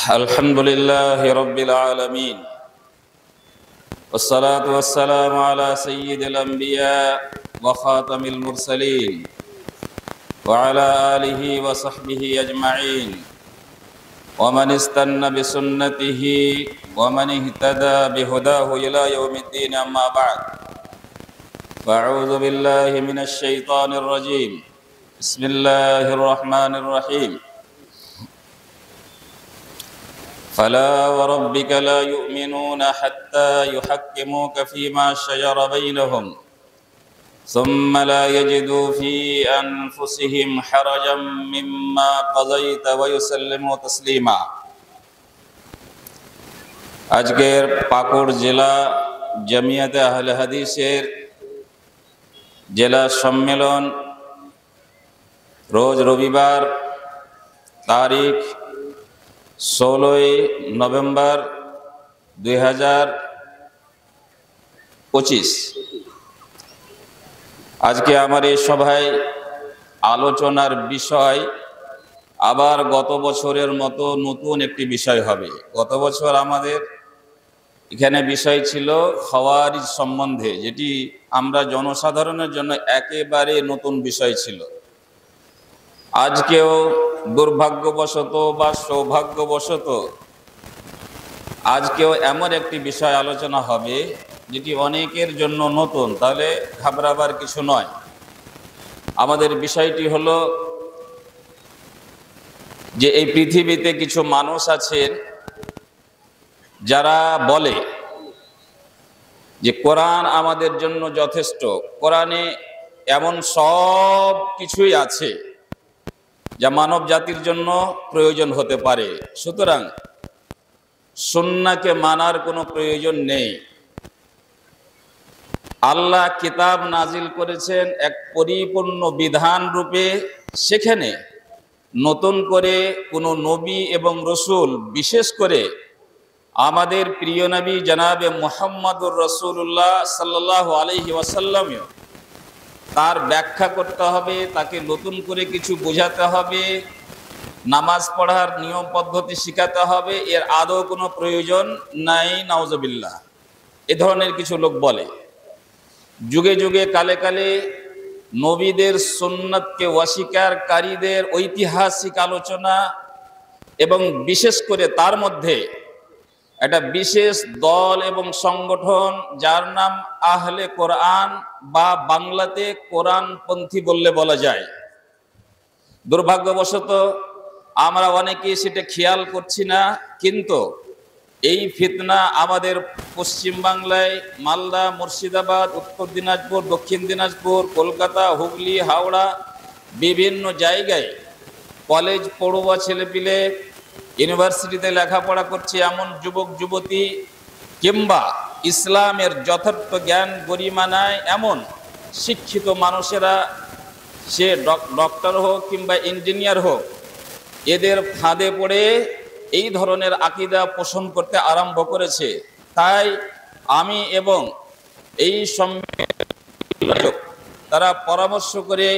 الحمد لله رب العالمين والصلاة والسلام على سيد الأنبياء وخاتم المرسلين وعلى آله وصحبه أجمعين ومن استنى بسنته ومن اهتدى بهداه إلى يوم الدين. أما بعد، فأعوذ بالله من الشيطان الرجيم. بسم الله الرحمن الرحيم. فلا وربك لا يؤمنون حتى يحكموك فيما شجر بينهم ثم لا يجدوا في أنفسهم حرجا مما قضيت ويسلموا تسليما। আজকের পাকুড় জেলা জামিয়াতে আহলে হাদিসের জেলা সম্মেলন রোজ রবিবার তারিখ 16 নভেম্বর 2025। আজকে আমার এই সভায় আলোচনার বিষয় আবার গত বছরের মতো নতুন একটি বিষয় হবে। গত বছর আমাদের এখানে বিষয় ছিল খাওয়ারিজ সম্বন্ধে, যেটি আমরা জনসাধারণের জন্য একেবারে নতুন বিষয় ছিল। আজকেও দুর্ভাগ্যবশত বা সৌভাগ্যবশত আজকেও এমন একটি বিষয় আলোচনা হবে যেটি অনেকের জন্য নতুন, তাহলে ঘাবড়াবার কিছু নয়। আমাদের বিষয়টি হলো যে এই পৃথিবীতে কিছু মানুষ আছেন যারা বলে যে কোরআন আমাদের জন্য যথেষ্ট, কোরআনে এমন সব কিছুই আছে যা মানব জাতির জন্য প্রয়োজন হতে পারে, সুতরাং সুন্নাহকে মানার কোনো প্রয়োজন নেই। আল্লাহ কিতাব নাজিল করেছেন এক পরিপূর্ণ বিধান রূপে, সেখানে নতুন করে কোনো নবী এবং রসুল, বিশেষ করে আমাদের প্রিয় নবী জনাবে মুহাম্মদুর রাসূলুল্লাহ সাল্লাল্লাহু আলাইহি ওয়াসাল্লাম, তার ব্যাখ্যা করতে হবে, তাকে নতুন করে কিছু বোঝাতে হবে, নামাজ পড়ার নিয়ম পদ্ধতি শিখাতে হবে, এর আদৌ কোনো প্রয়োজন নাই। নাউজুবিল্লাহ। এ ধরনের কিছু লোক বলে। যুগে যুগে কালে কালে নবীদের সুন্নাতকে অস্বীকারীদের ঐতিহাসিক আলোচনা, এবং বিশেষ করে তার মধ্যে একটা বিশেষ দল এবং সংগঠন যার নাম আহলে কোরআন বা বাংলাতে কোরআনপন্থী বললে বলা যায়। দুর্ভাগ্যবশত আমরা অনেকেই সেটা খেয়াল করছি না, কিন্তু এই ফিতনা আমাদের পশ্চিম বাংলায়, মালদা, মুর্শিদাবাদ, উত্তর দিনাজপুর, দক্ষিণ দিনাজপুর, কলকাতা, হুগলি, হাওড়া, বিভিন্ন জায়গায় কলেজ পড়ুয়া ছেলেপিলে, ইউনিভার্সিটিতে লেখাপড়া করছে এমন যুবক যুবতী, কিংবা ইসলামের যথার্থ জ্ঞান গরিমা নাই এমন শিক্ষিত মানুষেরা, সে ডক্টর হোক কিংবা ইঞ্জিনিয়ার হোক, এদের ফাঁদে পড়ে এই ধরনের আকীদা পোষণ করতে আরম্ভ করেছে। তাই আমি এবং এই সম্মেলন তারা পরামর্শ করে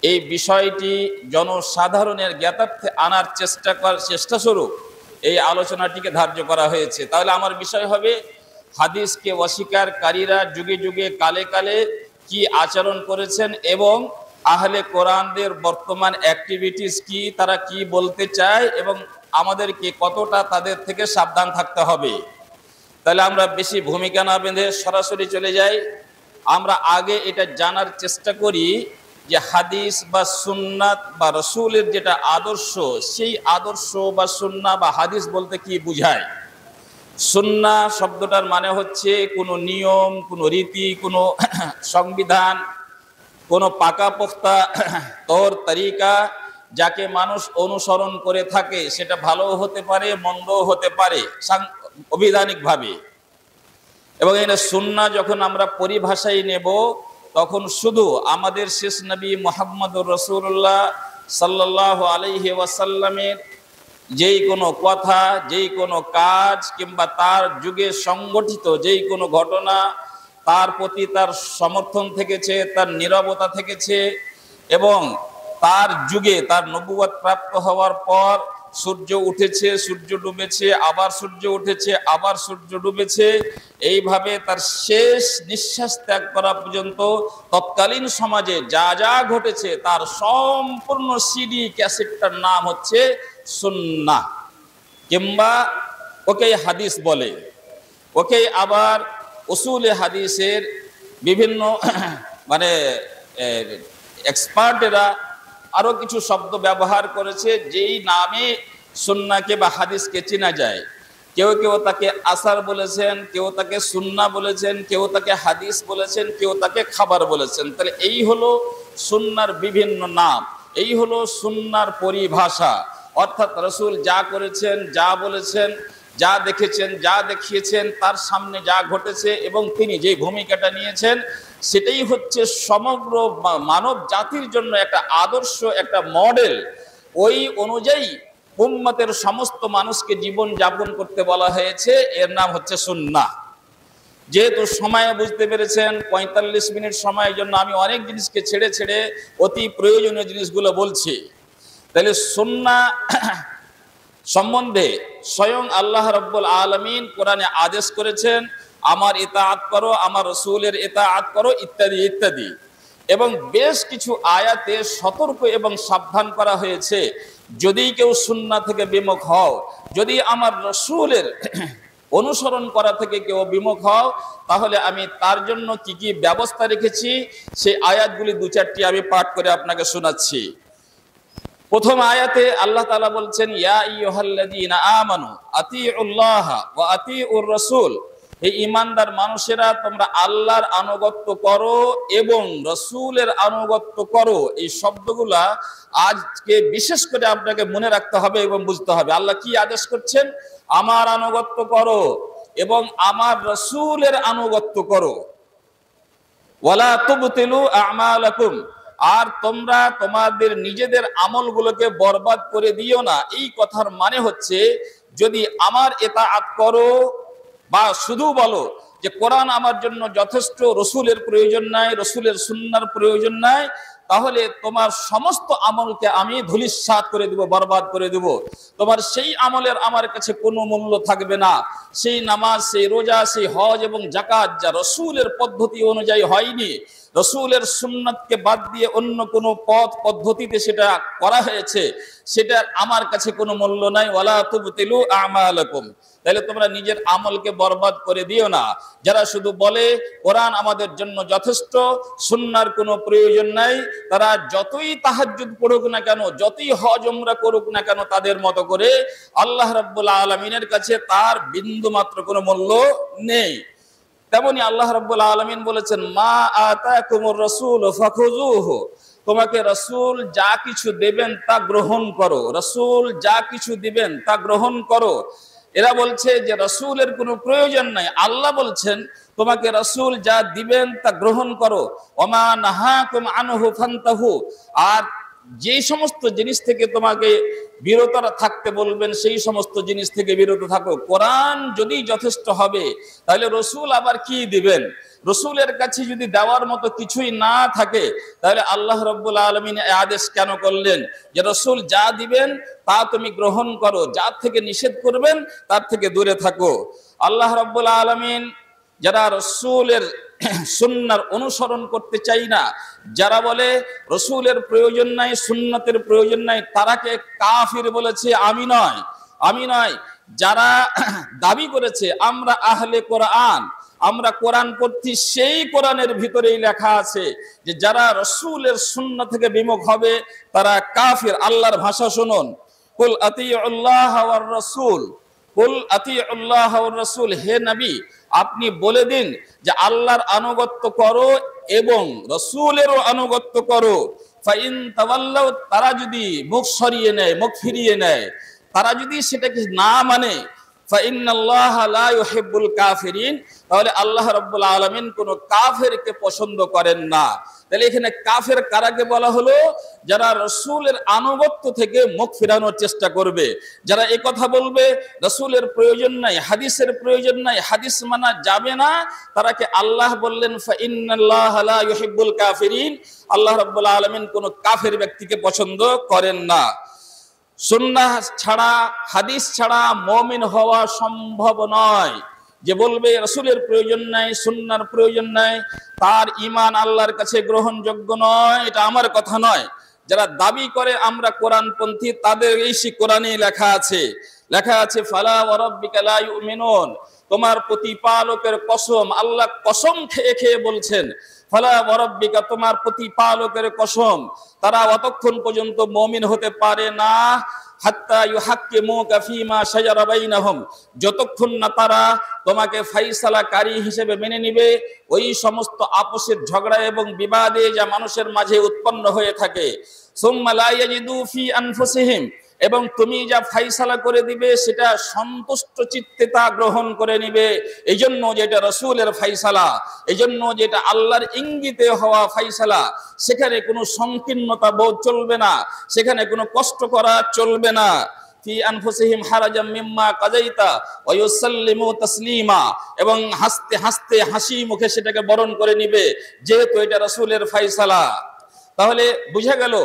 এই বিষয়টি জনসাধারণের জ্ঞাতার্থে আনার চেষ্টা স্বরূপ এই আলোচনাটিকে ধার্য করা হয়েছে। তাহলে আমার বিষয় হবে হাদিসকে অস্বীকারীরা যুগে যুগে কালে কালে কি আচরণ করেছেন, এবং আহলে কোরআনদের বর্তমান অ্যাক্টিভিটিস কি, তারা কি বলতে চায়, এবং আমাদেরকে কতটা তাদের থেকে সাবধান থাকতে হবে। তাহলে আমরা বেশি ভূমিকা না বেঁধে সরাসরি চলে যাই। আমরা আগে এটা জানার চেষ্টা করি যে হাদিস বা সুন্নাত বা রসুলের যেটা আদর্শ, সেই আদর্শ বা সুন্নাহ বা হাদিস বলতে কি বুঝায়। সুন্নাহ শব্দটার মানে হচ্ছে কোনো নিয়ম, কোনো রীতি, কোনো সংবিধান, কোনো পাকাপোক্তা তৌর তরিকা যাকে মানুষ অনুসরণ করে থাকে, সেটা ভালো হতে পারে, মন্দও হতে পারে অভিধানিকভাবে। এবং এই সুন্নাহ যখন আমরা পরিভাষায় নেব, তখন শুধু আমাদের শেষ নবী মুহাম্মদুর রাসূলুল্লাহ সাল্লাল্লাহু আলাইহি ওয়াসাল্লামের যেই কোনো কথা, যেই কোনো কাজ, কিংবা তার যুগে সংগঠিত যেই কোনো ঘটনা, তার প্রতি তার সমর্থন থেকেছে, তার নীরবতা থেকেছে, এবং তার যুগে তার নবুয়ত প্রাপ্ত হওয়ার পর সূর্য উঠেছে, সূর্য ডুবেছে, আবার সূর্য উঠেছে, আবার সূর্য ডুবেছে, এইভাবে তার শেষ নিঃশ্বাস ত্যাগ করা পর্যন্ত তৎকালীন সমাজে যা যা ঘটেছে তার সম্পূর্ণ সিডি ক্যাসেটটার নাম হচ্ছে সুন্নাহ, কিংবা ওকে হাদিস বলে। ওকে আবার উসুলে হাদিসের বিভিন্ন মানে এক্সপার্টেরা আরো কিছু শব্দ ব্যবহার করেছে যেই নামে সুন্নাহকে বা হাদিসকে চেনা যায়। কেউ কেউ তাকে আসার বলেছেন, কেউ তাকে সুন্নাহ বলেছেন, কেউ তাকে হাদিস বলেছেন, কেউ তাকে খাবার বলেছেন। তাহলে এই হলো সুন্নাহর বিভিন্ন নাম, এই হলো সুন্নাহর পরিভাষা। অর্থাৎ রাসূল যা করেছেন, যা বলেছেন, যা দেখেছেন, যা দেখিয়েছেন, তার সামনে যা ঘটেছে এবং তিনি যে ভূমিকাটা নিয়েছেন, সেটাই হচ্ছে সমগ্র মানব জাতির জন্য একটা আদর্শ, একটা মডেল। ওই অনুযায়ী উম্মতের সমস্ত মানুষকে জীবন যাপন করতে বলা হয়েছে, এর নাম হচ্ছে সুন্নাহ। যেহেতু সময় বুঝতে পেরেছেন 45 মিনিট সময়ের জন্য আমি অনেক জিনিসকে ছেড়ে ছেড়ে অতি প্রয়োজনীয় জিনিসগুলো বলছি। তাহলে সুন্নাহ সম্বন্ধে স্বয়ং আল্লাহ রাব্বুল আলামিন কোরআনে আদেশ করেছেন, আমার ইতাআত করো, আমার রাসূলের ইতাআত করো, ইত্যাদি ইত্যাদি। এবং বেশ কিছু আয়াতে সতর্ক এবং সাবধান করা হয়েছে, যদি কেউ সুন্নাহ থেকে বিমুখ হও, যদি আমার রাসূলের অনুসরণ করা থেকে কেউ বিমুখ হও, তাহলে আমি তার জন্য কি কি ব্যবস্থা রেখেছি সেই আয়াতগুলি দু চারটি আমি পাঠ করে আপনাকে শোনাচ্ছি। প্রথম আয়াতে আল্লাহ তাআলা বলছেন, ইয়া আইয়ুহাল্লাযীনা আমানু আতিউল্লাহ ওয়া আতিউর রাসূল, এই ঈমানদার মানুষেরা তোমরা আল্লাহর আনুগত্য করো এবং রাসূলের আনুগত্য করো। এই শব্দগুলা আজকে বিশেষ করে আপনাকে মনে রাখতে হবে এবং বুঝতে হবে। আল্লাহ কি আদেশ করছেন? আমার আনুগত্য করো এবং আমার রাসূলের আনুগত্য করো। ওয়ালা তুবতিলু আমালাকুম, আর তোমরা তোমাদের নিজেদের আমলগুলোকে বরবাদ করে দিও না। এই কথার মানে হচ্ছে, যদি আমার ইতাআত করো বা শুধু বলো যে কোরআন আমার জন্য যথেষ্ট, রসুলের প্রয়োজন নাই, রসুলের সুন্নাহর প্রয়োজন নাই, তাহলে তোমার সমস্ত আমলকে আমি ধূলিসাৎ করে দেব, বরবাদ করে দেব। তোমার সেই আমলের আমার কাছে কোনো মূল্য থাকবে না। সেই নামাজ, সেই রোজা, সেই হজ এবং যাকাত যা রসুলের পদ্ধতি অনুযায়ী হয়নি, রসুলের সুন্নাতকে বাদ দিয়ে অন্য কোনো পথ পদ্ধতিতে সেটা করা হয়েছে, সেটা আমার কাছে কোনো মূল্য নাই। ওয়ালা তুবতিলু আমালাকুম, তাহলে তোমরা নিজের আমলকে বরবাদ করে দিও না। যারা শুধু বলে কোরআন আমাদের জন্য যথেষ্ট, সুন্নাহর কোনো প্রয়োজন নাই, তারা যতই তাহাজ্জুদ পড়ুক না কেন, যতই হজ উমরা করুক না কেন, তাদের মতো করে আল্লাহ রাব্বুল আলামিনের কাছে তার বিন্দু মাত্র কোনো মূল্য নেই। তেমনি আল্লাহ রাব্বুল আলামিন বলেছেন, মা আতাকুমুর রাসূল ফাখুযুহু, তোমাকে রাসূল যা কিছু দেবেন তা গ্রহণ করো, রাসূল যা কিছু দিবেন তা গ্রহণ করো। এরা বলছে যে রাসূলের কোনো প্রয়োজন নাই, আল্লাহ বলছেন তোমাকে রাসূল যা দিবেন তা গ্রহণ করো। ওমা নাহাকুম আনহু ফান্তাহু, আর যেই সমস্ত জিনিস থেকে তোমাকে বিরত থাকতে বলবেন সেই সমস্ত জিনিস থেকে বিরত থাকো। কোরআন যদি যথেষ্ট হবে তাহলে রসুল আবার কি দিবেন? রসুলের কাছে যদি দেওয়ার মতো কিছুই না থাকে, তাহলে আল্লাহ রাব্বুল আলামিন এই আদেশ কেন করলেন যে রসুল যা দিবেন তা তুমি গ্রহণ করো, যার থেকে নিষেধ করবেন তার থেকে দূরে থাকো। আল্লাহ রাব্বুল আলামিন যারা রসুলের সুন্নাহর অনুসরণ করতে চাই না, যারা বলে রসুলের প্রয়োজন নাই, সুন্নতের প্রয়োজন নাই, তারাকে কাফির বলেছে। আমি নয়, আমি নয়, যারা দাবি করেছে আমরা আহলে কোরআন, আমরা কোরআন পড়ছি, সেই কোরআনের ভিতরেই লেখা আছে যে যারা রসুলের সুন্নাহ থেকে বিমুখ হবে তারা কাফির। আল্লাহর ভাষা শুনুন, কুল আতিউল্লাহ ওয়ার রাসূল, কুল আতিউল্লাহ ওয়ার রাসূল, হে নবী আপনি বলে দিন যে আল্লাহর আনুগত্য করো এবং রাসূলেরও আনুগত্য করো। ফাইন তাওয়াল্লাউ, তারা যদি মুখ সরিয়ে নেয়, মুখ ফিরিয়ে নেয়, তারা যদি সেটাকে না মানে, ফাইন্নাল্লাহা লা ইউহিব্বুল কাফিরিন, তাহলে আল্লাহ রাব্বুল আলামিন কোনো কাফেরকে পছন্দ করেন না। তাহলে এখানে কাফের কারাকে বলা হলো? যারা রাসূলের আনুগত্য থেকে মুখ ফেরানোর চেষ্টা করবে, যারা এই কথা বলবে রাসূলের প্রয়োজন নাই, হাদিসের প্রয়োজন নাই, হাদিস মানা যাবে না, তারাকে আল্লাহ বললেন ফাইন্নাল্লাহা লা ইউহিব্বুল কাফিরিন, আল্লাহ রাব্বুল আলামিন কোনো কাফের ব্যক্তিকে পছন্দ করেন না। সুন্নাহ ছাড়া, হাদিস ছাড়া মুমিন হওয়া সম্ভব নয়। যে বলবে রাসূলের প্রয়োজন নাই, সুন্নাহর প্রয়োজন নাই, তার ঈমান আল্লাহর কাছে গ্রহণযোগ্য নয়। এটা আমার কথা নয়। যারা দাবি করে আমরা কোরআনপন্থী, তাদের এই কোরআনে লেখা আছে ফালা ওয়া রাব্বিকা লা ইউমিনুন, তোমার প্রতিপালকের কসম, আল্লাহ কসম খেয়ে খেয়ে বলছেন, ফালা ওয়া রাব্বিকা, তোমার প্রতিপালকের কসম, তারা অতক্ষণ পর্যন্ত মুমিন হতে পারে না, হাত্তা ইউহাক্কিমুকা ফীমা শাজারা বাইনাহুম, যতক্ষণ না তারা তোমাকে ফাইসালাকারী হিসেবে মেনে নিবে ওই সমস্ত আপোষের ঝগড়া এবং বিবাদে যা মানুষের মাঝে উৎপন্ন হয়ে থাকে। সুম্মা লা ইয়াজিদু ফি আনফুসিহিম, এবং তুমি যা ফাইসালা করে দিবে সেটা সন্তুষ্ট চিত্তে তা গ্রহণ করে নিবে। এই জন্য যেটা রাসূলের ফাইসালা, এই জন্য যেটা আল্লাহর ইঙ্গিতে হওয়া ফাইসালা, সেখানে কোনো সংকীর্ণতা বোধ চলবে না, সেখানে কোনো কষ্ট করা চলবে না। ফি আনফুসিহিম হারাজাম মিম্মা কাযাইতা ওয়া ইউসাল্লিমু তাসলিমা, এবং হাসতে হাসতে হাসি মুখে সেটাকে বরণ করে নিবে, যেহেতু এটা রাসূলের ফাইসালা। তাহলে বুঝা গেল,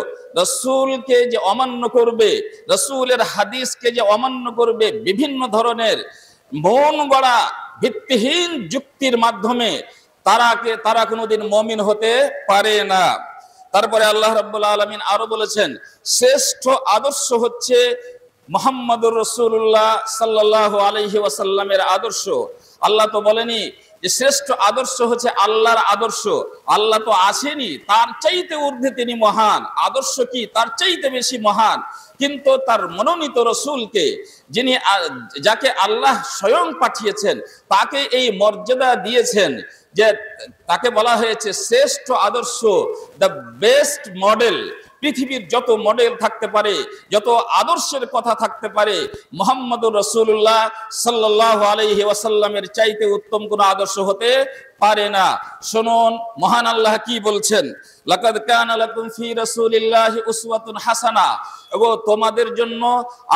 রাসূলকে যে অমান্য করবে, রাসূলের হাদিসকে যে অমান্য করবে বিভিন্ন ধরনের মন গড়া ভিত্তিহীন যুক্তির মাধ্যমে, তারা কোনোদিন মুমিন হতে পারে না। তারপরে আল্লাহ রাব্বুল আলামিন আরো বলেছেন, শ্রেষ্ঠ আদর্শ হচ্ছে মুহাম্মদুর রাসূলুল্লাহ সাল্লাল্লাহু আলাইহি ওয়াসাল্লামের আদর্শ। আল্লাহ তো বলেনি যে শ্রেষ্ঠ আদর্শ হচ্ছে আল্লাহর আদর্শ, আল্লাহ তো আসেনি, তার চাইতে ঊর্ধ্বে তিনি মহান। আদর্শ কি? তার চাইতে বেশি মহান। কিন্তু তার মনোনীত রাসূলকে, যাকে আল্লাহ স্বয়ং পাঠিয়েছেন, তাকে এই মর্যাদা দিয়েছেন যে তাকে বলা হয়েছে শ্রেষ্ঠ আদর্শ, দ্য বেস্ট মডেল। পৃথিবীর যত মডেল থাকতে পারে, যত আদর্শের কথা থাকতে পারে, মুহাম্মদুর রাসূলুল্লাহ সাল্লাল্লাহু আলাইহি ওয়াসাল্লামের চাইতে উত্তম কোন আদর্শ হতে পারে না। শুনুন মহান আল্লাহ কি বলছেন, লাকাদ কানা লাকুম ফি রাসূলিল্লাহি উসওয়াতুন হাসানা, এবং তোমাদের জন্য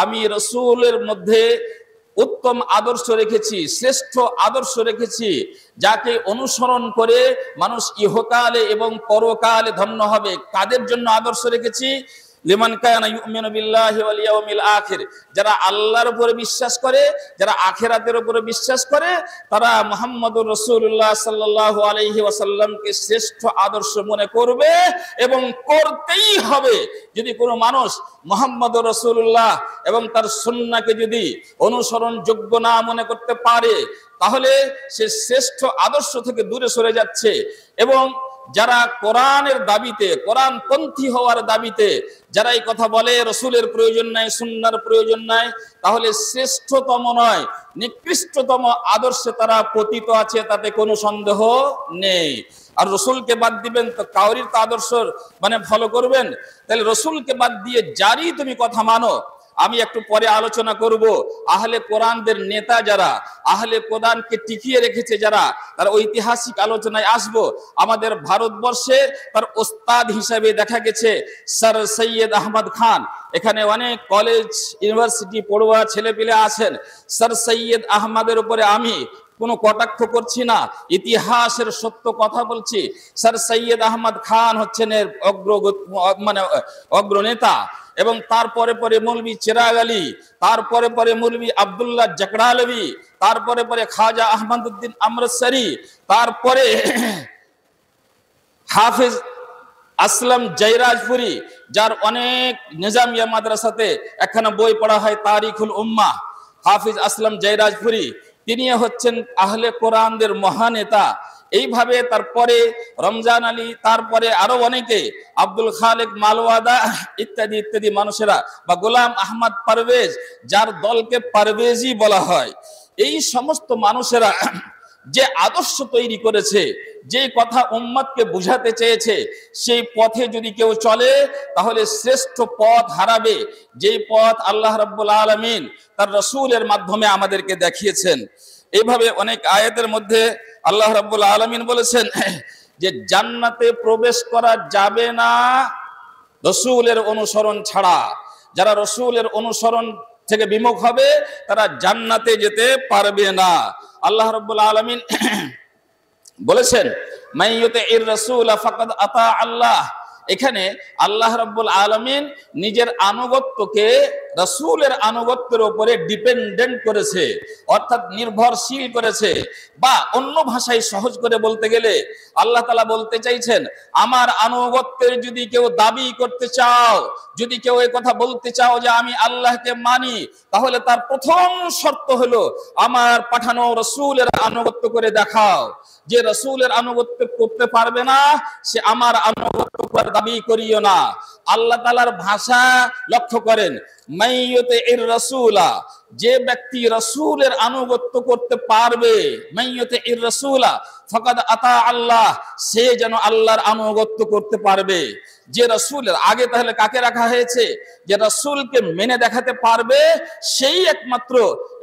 আমি রাসূলের মধ্যে উত্তম আদর্শ রেখেছি, শ্রেষ্ঠ আদর্শ রেখেছি, যাকে অনুসরণ করে মানুষ ইহকালে এবং পরকালে ধন্য হবে। কাদের জন্য আদর্শ রেখেছি? লিমান কানা ইউমিনু বিল্লাহি ওয়াল ইয়াউমিল আখির, যারা আল্লাহর উপরে বিশ্বাস করে, যারা আখিরাতের উপরে বিশ্বাস করে, তারা মুহাম্মদুর রাসূলুল্লাহ সাল্লাল্লাহু আলাইহি ওয়াসাল্লামকে শ্রেষ্ঠ আদর্শ মনে করবে, এবং করতেই হবে। যদি কোনো মানুষ মুহাম্মদুর রাসূলুল্লাহ এবং তার সুন্নাহকে যদি অনুসরণ যোগ্য না মনে করতে পারে, তাহলে সে শ্রেষ্ঠ আদর্শ থেকে দূরে সরে যাচ্ছে। এবং যারা কোরআনের দাবিতে, কোরআনপন্থী হওয়ার দাবিতে যারা এই কথা বলে রাসূলের প্রয়োজন নাই, সুন্নাহর প্রয়োজন নাই, তাহলে শ্রেষ্ঠতম নয়, নিকৃষ্টতম আদর্শে তারা পতিত আছে, তাতে কোনো সন্দেহ নেই। আর রাসূলকে বাদ দিবেন তো কাউরির তো আদর্শ ফলো করবেন, তাহলে রাসূলকে বাদ দিয়ে যারই তুমি কথা মানো। আমি একটু পরে আলোচনা করব আহলে কোরআনদের নেতা যারা, আহলে কোরআনকে টিকিয়ে রেখেছে যারা, তার ঐতিহাসিক আলোচনায় আসব। আমাদের ভারতবর্ষে তার ওস্তাদ হিসাবে দেখা গেছে স্যার সৈয়দ আহমদ খান। এখানে অনেক কলেজ ইউনিভার্সিটি পড়ুয়া ছেলেপিলে আছেন। স্যার সৈয়দ আহমদের উপরে আমি কোনো কটাক্ষ করছি না, ইতিহাসের সত্য কথা বলছি। স্যার সৈয়দ আহমদ খান হচ্ছেন এর অগ্রনেতা, এবং তারপরে পরে মৌলভী চিরাগ আলী, তারপরে পরে মৌলভী আব্দুল্লাহ জাকরালভী, তারপরে পরে খাজা আহমদউদ্দিন আমৃতসরি, তারপরে হাফেজ আসলাম জয়রাজপুরি, যার অনেক নিজামিয়া মাদ্রাসাতে একখানা বই পড়া হয় তারিখুল উম্মাহ। হাফেজ আসলাম জয়রাজপুরি তিনি হচ্ছেন আহলে কোরআনদের মহানেতা। এইভাবে তারপরে রমজান আলী, তারপরে আরো অনেকে, আব্দুল খালেক মালওয়াদা ইত্যাদি ইত্যাদি মানুষেরা, বা গোলাম আহমদ পারভেজ, যার দলকে পারভেজি বলা হয়, এই সমস্ত মানুষেরা যে আদর্শ তৈরি করেছে, যে কথা উম্মতকে বুঝাতে চেয়েছে, সেই পথে যদি কেউ চলে তাহলে শ্রেষ্ঠ পথ হারাবে, যেই পথ আল্লাহ রাব্বুল আলামিন তার রাসূলের মাধ্যমে আমাদেরকে দেখিয়েছেন। এইভাবে অনেক আয়াতের মধ্যে আল্লাহ রাব্বুল আলামিন বলেছেন যে জান্নাতে প্রবেশ করা যাবে না রাসূলের অনুসরণ ছাড়া। যারা রাসূলের অনুসরণ থেকে বিমুখ হবে তারা জান্নাতে যেতে পারবে না। আল্লাহ রাব্বুল আলামিন বলেছেন মাইয়ুতির রাসূল ফাকাদ আতা আল্লাহ। এখানে আল্লাহ রাব্বুল আলামিন নিজের আনুগত্যকে রাসূলের আনুগত্যের উপরে ডিপেন্ডেন্ট করেছে, অর্থাৎ নির্ভরশীল করেছে। বা অন্য ভাষায় সহজ করে বলতে গেলে আল্লাহ তাআলা বলতে চাইছেন, আমার আনুগত্যের যদি কেউ দাবি করতে চাও, যদি কেউ এই কথা বলতে চাও যে আমি আল্লাহকে মানি, তাহলে তার প্রথম শর্ত হলো আমার পাঠানো রাসূলের আনুগত্য করে দেখাও। যে রাসূলের আনুগত্য করতে পারবে না, সে আমার আনুগত্য করার দাবি করিও না। আল্লাহ তাআলার ভাষা লক্ষ্য করেন, মাইয়ুতির রাসূলা, যে ব্যক্তি রাসূলের আনুগত্য করতে পারবে, মাইয়ুতির রাসূলা ফাকাদ আতা আল্লাহ, সে যেন আল্লাহর আনুগত্য করতে পারবে। যে রাসূলের আগে তাহলে কাকে রাখা হয়েছে? যে রাসূলকে মেনে দেখাতে পারবে সেই একমাত্র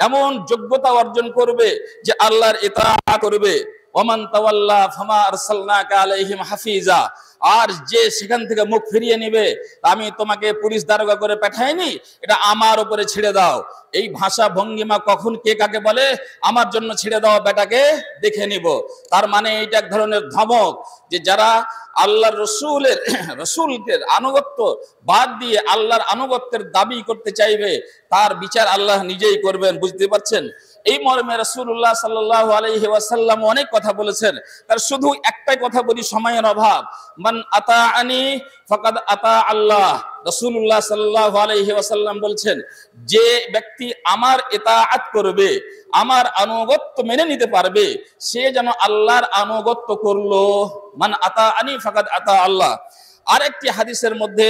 এমন যোগ্যতা অর্জন করবে যে আল্লাহর ইতাআত করবে। ওমান তাওয়াল্লা ফামা আরসালনাকা আলাইহিম হাফিজা, আর যে সেখান থেকে মুখ ফিরিয়ে নিবে, আমি তোমাকে পুলিশ দারোগা করে পাঠাইনি, এটা আমার উপরে ছেড়ে দাও। এই ভাষা ভঙ্গিমা কখন কে কাকে বলে? আমার জন্য ছেড়ে দাও, বেটাকে দেখে নিব। তার মানে এইটা এক ধরনের ধমক, যে যারা আল্লাহর রসুলকে আনুগত্য বাদ দিয়ে আল্লাহর আনুগত্যের দাবি করতে চাইবে, তার বিচার আল্লাহ নিজেই করবেন। বুঝতে পারছেন? এই মর্মে রাসূলুল্লাহ সাল্লাল্লাহু আলাইহি ওয়াসাল্লাম অনেক কথা বলেছেন। তার শুধু একটাই কথা বলি, সময়ের অভাব। মান আতাআনি ফাকাদ আতা আল্লাহ। রাসূলুল্লাহ সাল্লাল্লাহু আলাইহি ওয়াসাল্লাম বলছেন, যে ব্যক্তি আমার ইতাআত করবে, আমার আনুগত্য মেনে নিতে পারবে, সে যেন আল্লাহর আনুগত্য করলো। মান আতাআনি ফাকাদ আতা আল্লাহ। আরেকটি হাদিসের মধ্যে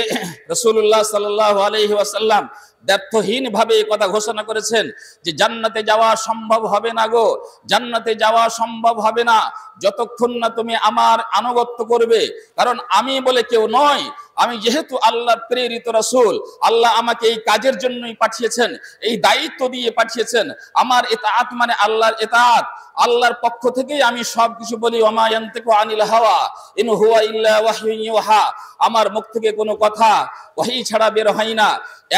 রাসূলুল্লাহ সাল্লাল্লাহু আলাইহি ওয়াসাল্লাম ব্যর্থহীন ভাবে কথা ঘোষণা করেছেন যে জান্নাতে যাওয়া সম্ভব হবে না গো, জান্নাতে যাওয়া সম্ভব হবে না যতক্ষণ না তুমি আমার আনুগত্য করবে। কারণ আমি বলে কেউ নয়, আমি যেহেতু আল্লাহর প্রেরিত রাসূল, আল্লাহ আমাকে এই কাজের জন্যই পাঠিয়েছেন, এই দায়িত্ব দিয়ে পাঠিয়েছেন। আমার ইতাআত মানে আল্লাহর ইতাআত, আল্লাহর পক্ষ থেকেই আমি সবকিছু বলি। ওমা ইয়ানতিকু আনিল হাওয়া ইন হুয়া ইল্লা ওয়াহয়ুন ইউহা, আমার মুখ থেকে কোনো কথা ওহী ছাড়া বের হয় না।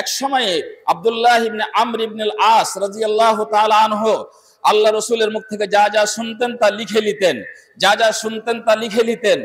এক সময়ে আব্দুল্লাহ ইবনে আমর ইবনে আল আস রাদিয়াল্লাহু তাআলা আনহু আল্লাহ রাসূলের মুখ থেকে যা যা শুনতেন তা লিখে নিতেন, যা যা শুনতেন তা লিখে নিতেন।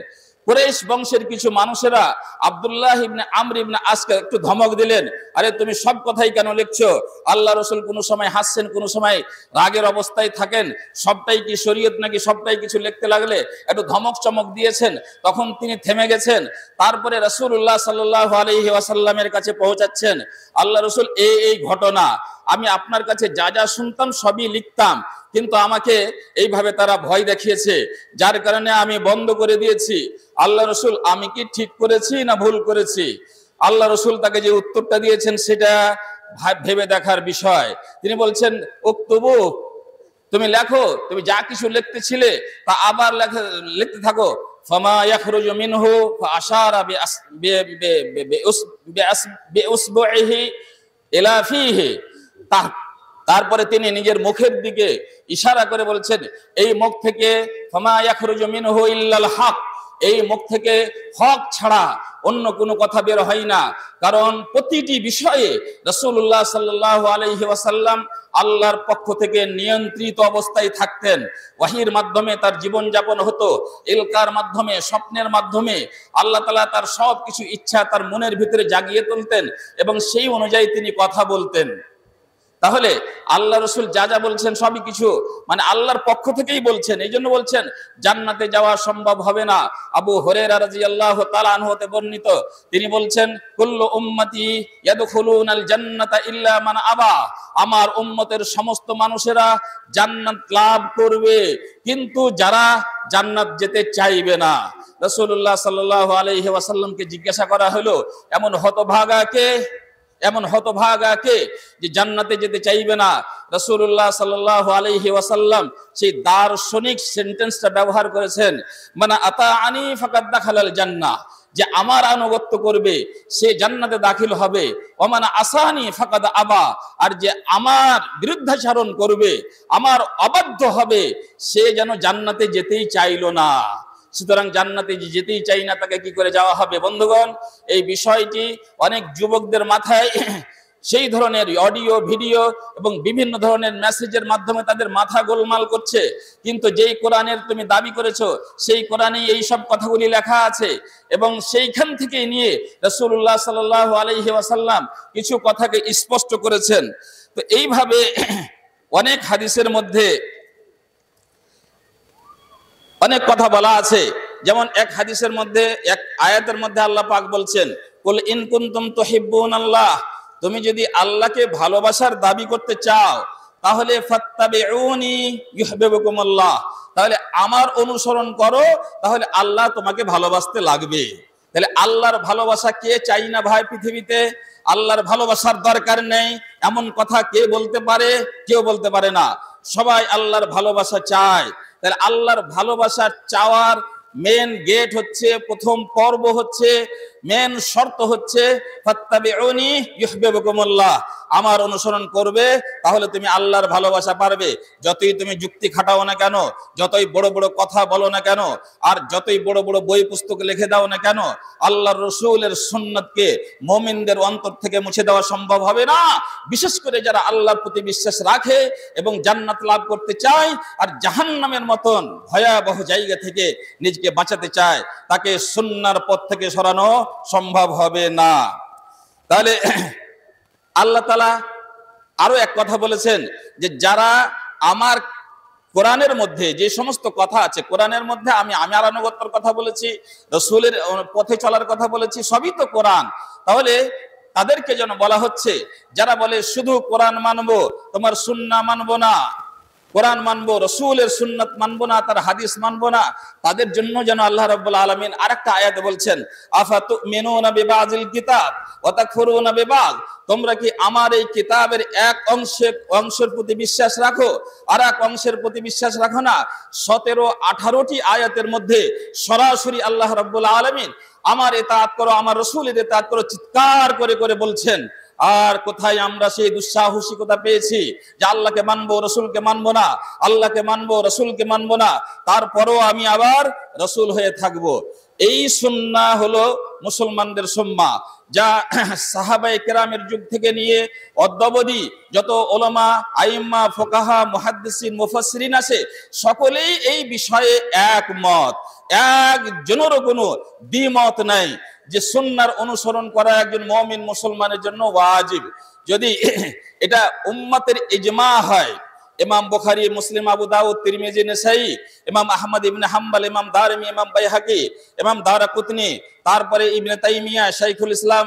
কুরাইশ বংশের কিছু মানুষেরা আব্দুল্লাহ ইবনে আমর ইবনে আসকে একটু ধমক দিলেন, আরে তুমি সব কথাই কেন লিখছো? আল্লাহ রাসূল কোনো সময় হাসছেন, কোনো সময় রাগের অবস্থায় থাকেন, সবটাই কি শরীয়ত নাকি? সবটাই কিছু লিখতে লাগলে একটু ধমক চমক দিয়েছেন, তখন তিনি থেমে গেছেন। তারপরে রাসূলুল্লাহ সাল্লাল্লাহু আলাইহি ওয়াসাল্লামের কাছে পৌঁছাচ্ছেন, আল্লাহ রাসূল এই ঘটনা আমি আপনার কাছে যা যা শুনতাম সবই লিখতাম, কিন্তু আমাকে এইভাবে তারা ভয় দেখিয়েছে, যার কারণে আমি বন্ধ করে দিয়েছি। আল্লাহ রাসূল, আমি কি ঠিক করেছি না ভুল করেছি? আল্লাহ রাসূল তাকে যে উত্তরটা দিয়েছেন সেটা ভেবে দেখার বিষয়। তিনি বলছেন, উক্তুবু, তুমি লেখো, তুমি যা কিছু লিখতেছিলে তা আবার লিখতে থাকো। ফামা ইয়াখরুজু মিনহু ফাআশারা বিউসবুইহি ইলা ফিহি, তারপরে তিনি নিজের মুখের দিকে ইশারা করে বলছেন, এই মুখ থেকে ফামা ইয়াখরুজু মিনহু ইল্লাল হক, এই মুখ থেকে হক ছাড়া অন্য কোনো কথা বের হয় না। কারণ প্রতিটি বিষয়ে রাসূলুল্লাহ সাল্লাল্লাহু আলাইহি ওয়াসাল্লাম আল্লাহর পক্ষ থেকে নিয়ন্ত্রিত অবস্থায় থাকতেন। ওয়াহির মাধ্যমে তার জীবন যাপন হতো, ইলকার মাধ্যমে, স্বপ্নের মাধ্যমে আল্লাহ তাআলা তার সব কিছু ইচ্ছা তার মনের ভিতরে জাগিয়ে তুলতেন এবং সেই অনুযায়ী তিনি কথা বলতেন। তাহলে আল্লাহ রাসূল যা যা বলছেন সবই কিছু মানে আল্লাহর পক্ষ থেকেই বলছেন। এই জন্য বলছেন জান্নাতে যাওয়া সম্ভব হবে না। আবু হুরায়রা রাদিয়াল্লাহু তাআলা আনহু হতে বর্ণিত, তিনি বলছেন, কুল্লু উম্মতি ইয়াদখুলুনাল জান্নাতা ইল্লা মান আবা, আমার উম্মতের সমস্ত মানুষেরা জান্নাত লাভ করবে, কিন্তু যারা জান্নাত যেতে চাইবে না। রাসূলুল্লাহ সাল্লাল্লাহু আলাইহি ওয়াসাল্লামকে জিজ্ঞাসা করা হলো, এমন হতভাগা কে যে জান্নাতে যেতে চাইবে না? রাসূলুল্লাহ সাল্লাল্লাহু আলাইহি ওয়াসাল্লাম সেই দার্শনিক সেন্টেন্সটা ব্যবহার করেছেন, মানে আতাআনি ফাকাদ দাখালাল জান্নাহ, যে আমার আনুগত্য করবে সে জান্নাতে দাখিল হবে। ওমানা আসানি ফাকাদ আবা, আর যে আমার বিরুদ্ধাচরণ করবে, আমার অবাধ্য হবে, সে যেন জান্নাতে যেতেই চাইলো না। সুতরাং জান্নাতে যেতেই চাই না, তাকে কি করে যাওয়া হবে? বন্ধুগণ, এই বিষয়টি অনেক যুবকদের মাথায় সেই ধরনের অডিও ভিডিও এবং বিভিন্ন ধরনের মেসেজের মাধ্যমে তাদের মাথা গোলমাল করছে। কিন্তু যেই কোরআনের তুমি দাবি করেছো সেই কোরআনে এই সব কথাগুলি লেখা আছে এবং সেইখান থেকে নিয়ে রাসূলুল্লাহ সাল্লাল্লাহু আলাইহি ওয়াসাল্লাম কিছু কথাকে স্পষ্ট করেছেন। তো এইভাবে অনেক হাদিসের মধ্যে অনেক কথা বলা আছে। যেমন এক হাদিসের মধ্যে, এক আয়াতের মধ্যে আল্লাহ পাক বলছেন, কুল ইন কুনতুম তুহিব্বুনাল্লাহ, তুমি যদি আল্লাহকে ভালোবাসার দাবি করতে চাও তাহলে ফাত্তাবিউনি ইউহিব্বুকুমুল্লাহ, তাহলে আমার অনুসরণ করো, তাহলে আল্লাহ তোমাকে ভালোবাসতে লাগবে। তাহলে আল্লাহর ভালোবাসা কে চাই না ভাই পৃথিবীতে? আল্লাহর ভালোবাসার দরকার নেই এমন কথা কে বলতে পারে? কেউ বলতে পারে না। সবাই আল্লাহর ভালোবাসা চায়। তাহলে আল্লাহর ভালোবাসার চাওয়ার মেন গেট হচ্ছে, প্রথম পর্ব হচ্ছে, মেন শর্ত হচ্ছে ফাত্তাবিউনি ইউহিব্বুকুমুল্লাহ, আমার অনুসরণ করবে তাহলে তুমি আল্লাহর ভালোবাসা পারবে। যতই তুমি যুক্তি খাটাও না কেন, যতই বড় বড় কথা বলো না কেন, আর যতই বড় বড় বই পুস্তক লিখে দাও না কেন, আল্লাহর রাসূলের সুন্নাতকে মুমিনদের অন্তর থেকে মুছে দেওয়া সম্ভব হবে না। বিশেষ করে যারা আল্লাহর প্রতি বিশ্বাস রাখে এবং জান্নাত লাভ করতে চায় আর জাহান্নামের মতন ভয়াবহ জায়গা থেকে নিজেকে বাঁচাতে চায়, তাকে সুন্নাহর পথ থেকে সরানো সম্ভব হবে না। তাহলে আল্লাহ তাআলা আরো এক কথা বলেছেন যে যারা আমার কোরআনের মধ্যে যে সমস্ত কথা আছে, কোরআনের মধ্যে আমি আমার আনুগত্যের কথা বলেছি, রাসূলের পথে চলার কথা বলেছি, সবই তো কোরআন। তাহলে তাদেরকে যেন বলা হচ্ছে যারা বলে শুধু কোরআন মানবো, তোমার সুন্নাহ মানবো না, কোরআন মানবো, রাসূলের সুন্নাত মানবো না, তার হাদিস মানবো না, তাদের জন্য যেন আল্লাহ রাব্বুল আলামিন আরেকটা আয়াতে বলছেন, আফাতুমিনুনা বিবাযিল কিতাব ওয়া তাকফুরুনা বিবায, তোমরা কি আমার এই কিতাবের এক অংশের প্রতি বিশ্বাস রাখো আর এক অংশের প্রতি বিশ্বাস রাখো না? 17-18টি আয়াতের মধ্যে সরাসরি আল্লাহ রাব্বুল আলামিন আমার ইতাআত করো, আমার রাসূলের ইতাআত করো চিৎকার করে করে বলছেন। আর কোথায় আমরা সেই দুঃসাহসিকতা পেয়েছি যে আল্লাহকে মানবো রাসূলকে মানবো না, আল্লাহকে মানবো রাসূলকে মানবো না, তারপরও আমি আবার রাসূল হয়ে থাকবো? এই সুন্নাহ হলো মুসলমানদের সুন্নাহ, যা সাহাবায়ে কেরামের যুগ থেকে নিয়ে অদ্যাবধি যত উলামা, আইম্মা, ফুকাহা, মুহাদ্দিসিন, মুফাসসিরিন আছে, সকলেই এই বিষয়ে একমত। একজনেরও কোনো দ্বিমত নাই যে সুন্নাহর অনুসরণ করা একজন মুমিন মুসলমানের জন্য ওয়াজিব। যদি এটা উম্মতের ইজমা হয়, ইমাম বুখারী, মুসলিম, আবু দাউদ, তিরমিজি, নাসাঈ, ইমাম আহমদ ইবনে হাম্বল, ইমাম দারমি, ইমাম বাইহাকি, ইমাম দারাকুতনি, তারপরে ইবনে তাইমিয়া, শাইখুল ইসলাম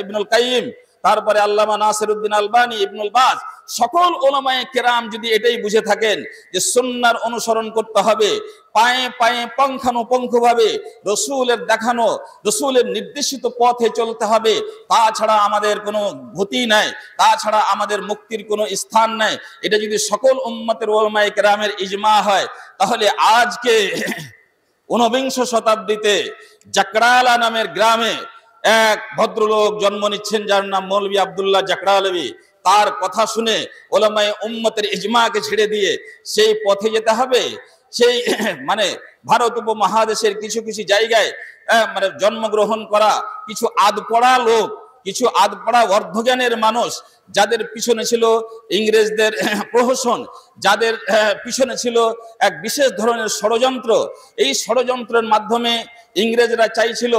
ইবনুল কাইয়িম, তারপরে আল্লামা নাসিরউদ্দিন আলবানী, ইবনুল বাজ, সকল উলামায়ে কেরাম যদি এটাই বুঝে থাকেন যে সুন্নাহর অনুসরণ করতে হবে, পায়ে পায়ে পঙ্খানুপঙ্খভাবে রাসূলের দেখানো, রাসূলের নির্দেশিত পথে চলতে হবে, তাছাড়া আমাদের কোনো গতি নাই, তাছাড়া আমাদের মুক্তির কোনো স্থান নাই, এটা যদি সকল উম্মতের উলামায়ে কেরামের ইজমা হয়, তাহলে আজকে ঊনবিংশ শতাব্দীতে জাকরালা নামের গ্রামে এক ভদ্রলোক জন্ম নিচ্ছেন যার নাম মৌলভী আব্দুল্লাহ জাকরালভী। তার কথা শুনে উলামায়ে উম্মতের ইজমাকে ছেড়ে দিয়ে সেই পথে যেতে হবে। সেই মানে ভারত উপমহাদেশের কিছু কিছু জায়গায় মানে জন্মগ্রহণ করা কিছু আধপড়া লোক, কিছু আধপড়া অর্ধজ্ঞানের মানুষ, যাদের পিছনে ছিল ইংরেজদের প্রহসন, যাদের পিছনে ছিল এক বিশেষ ধরনের ষড়যন্ত্র। এই ষড়যন্ত্রের মাধ্যমে ইংরেজরা চাইছিল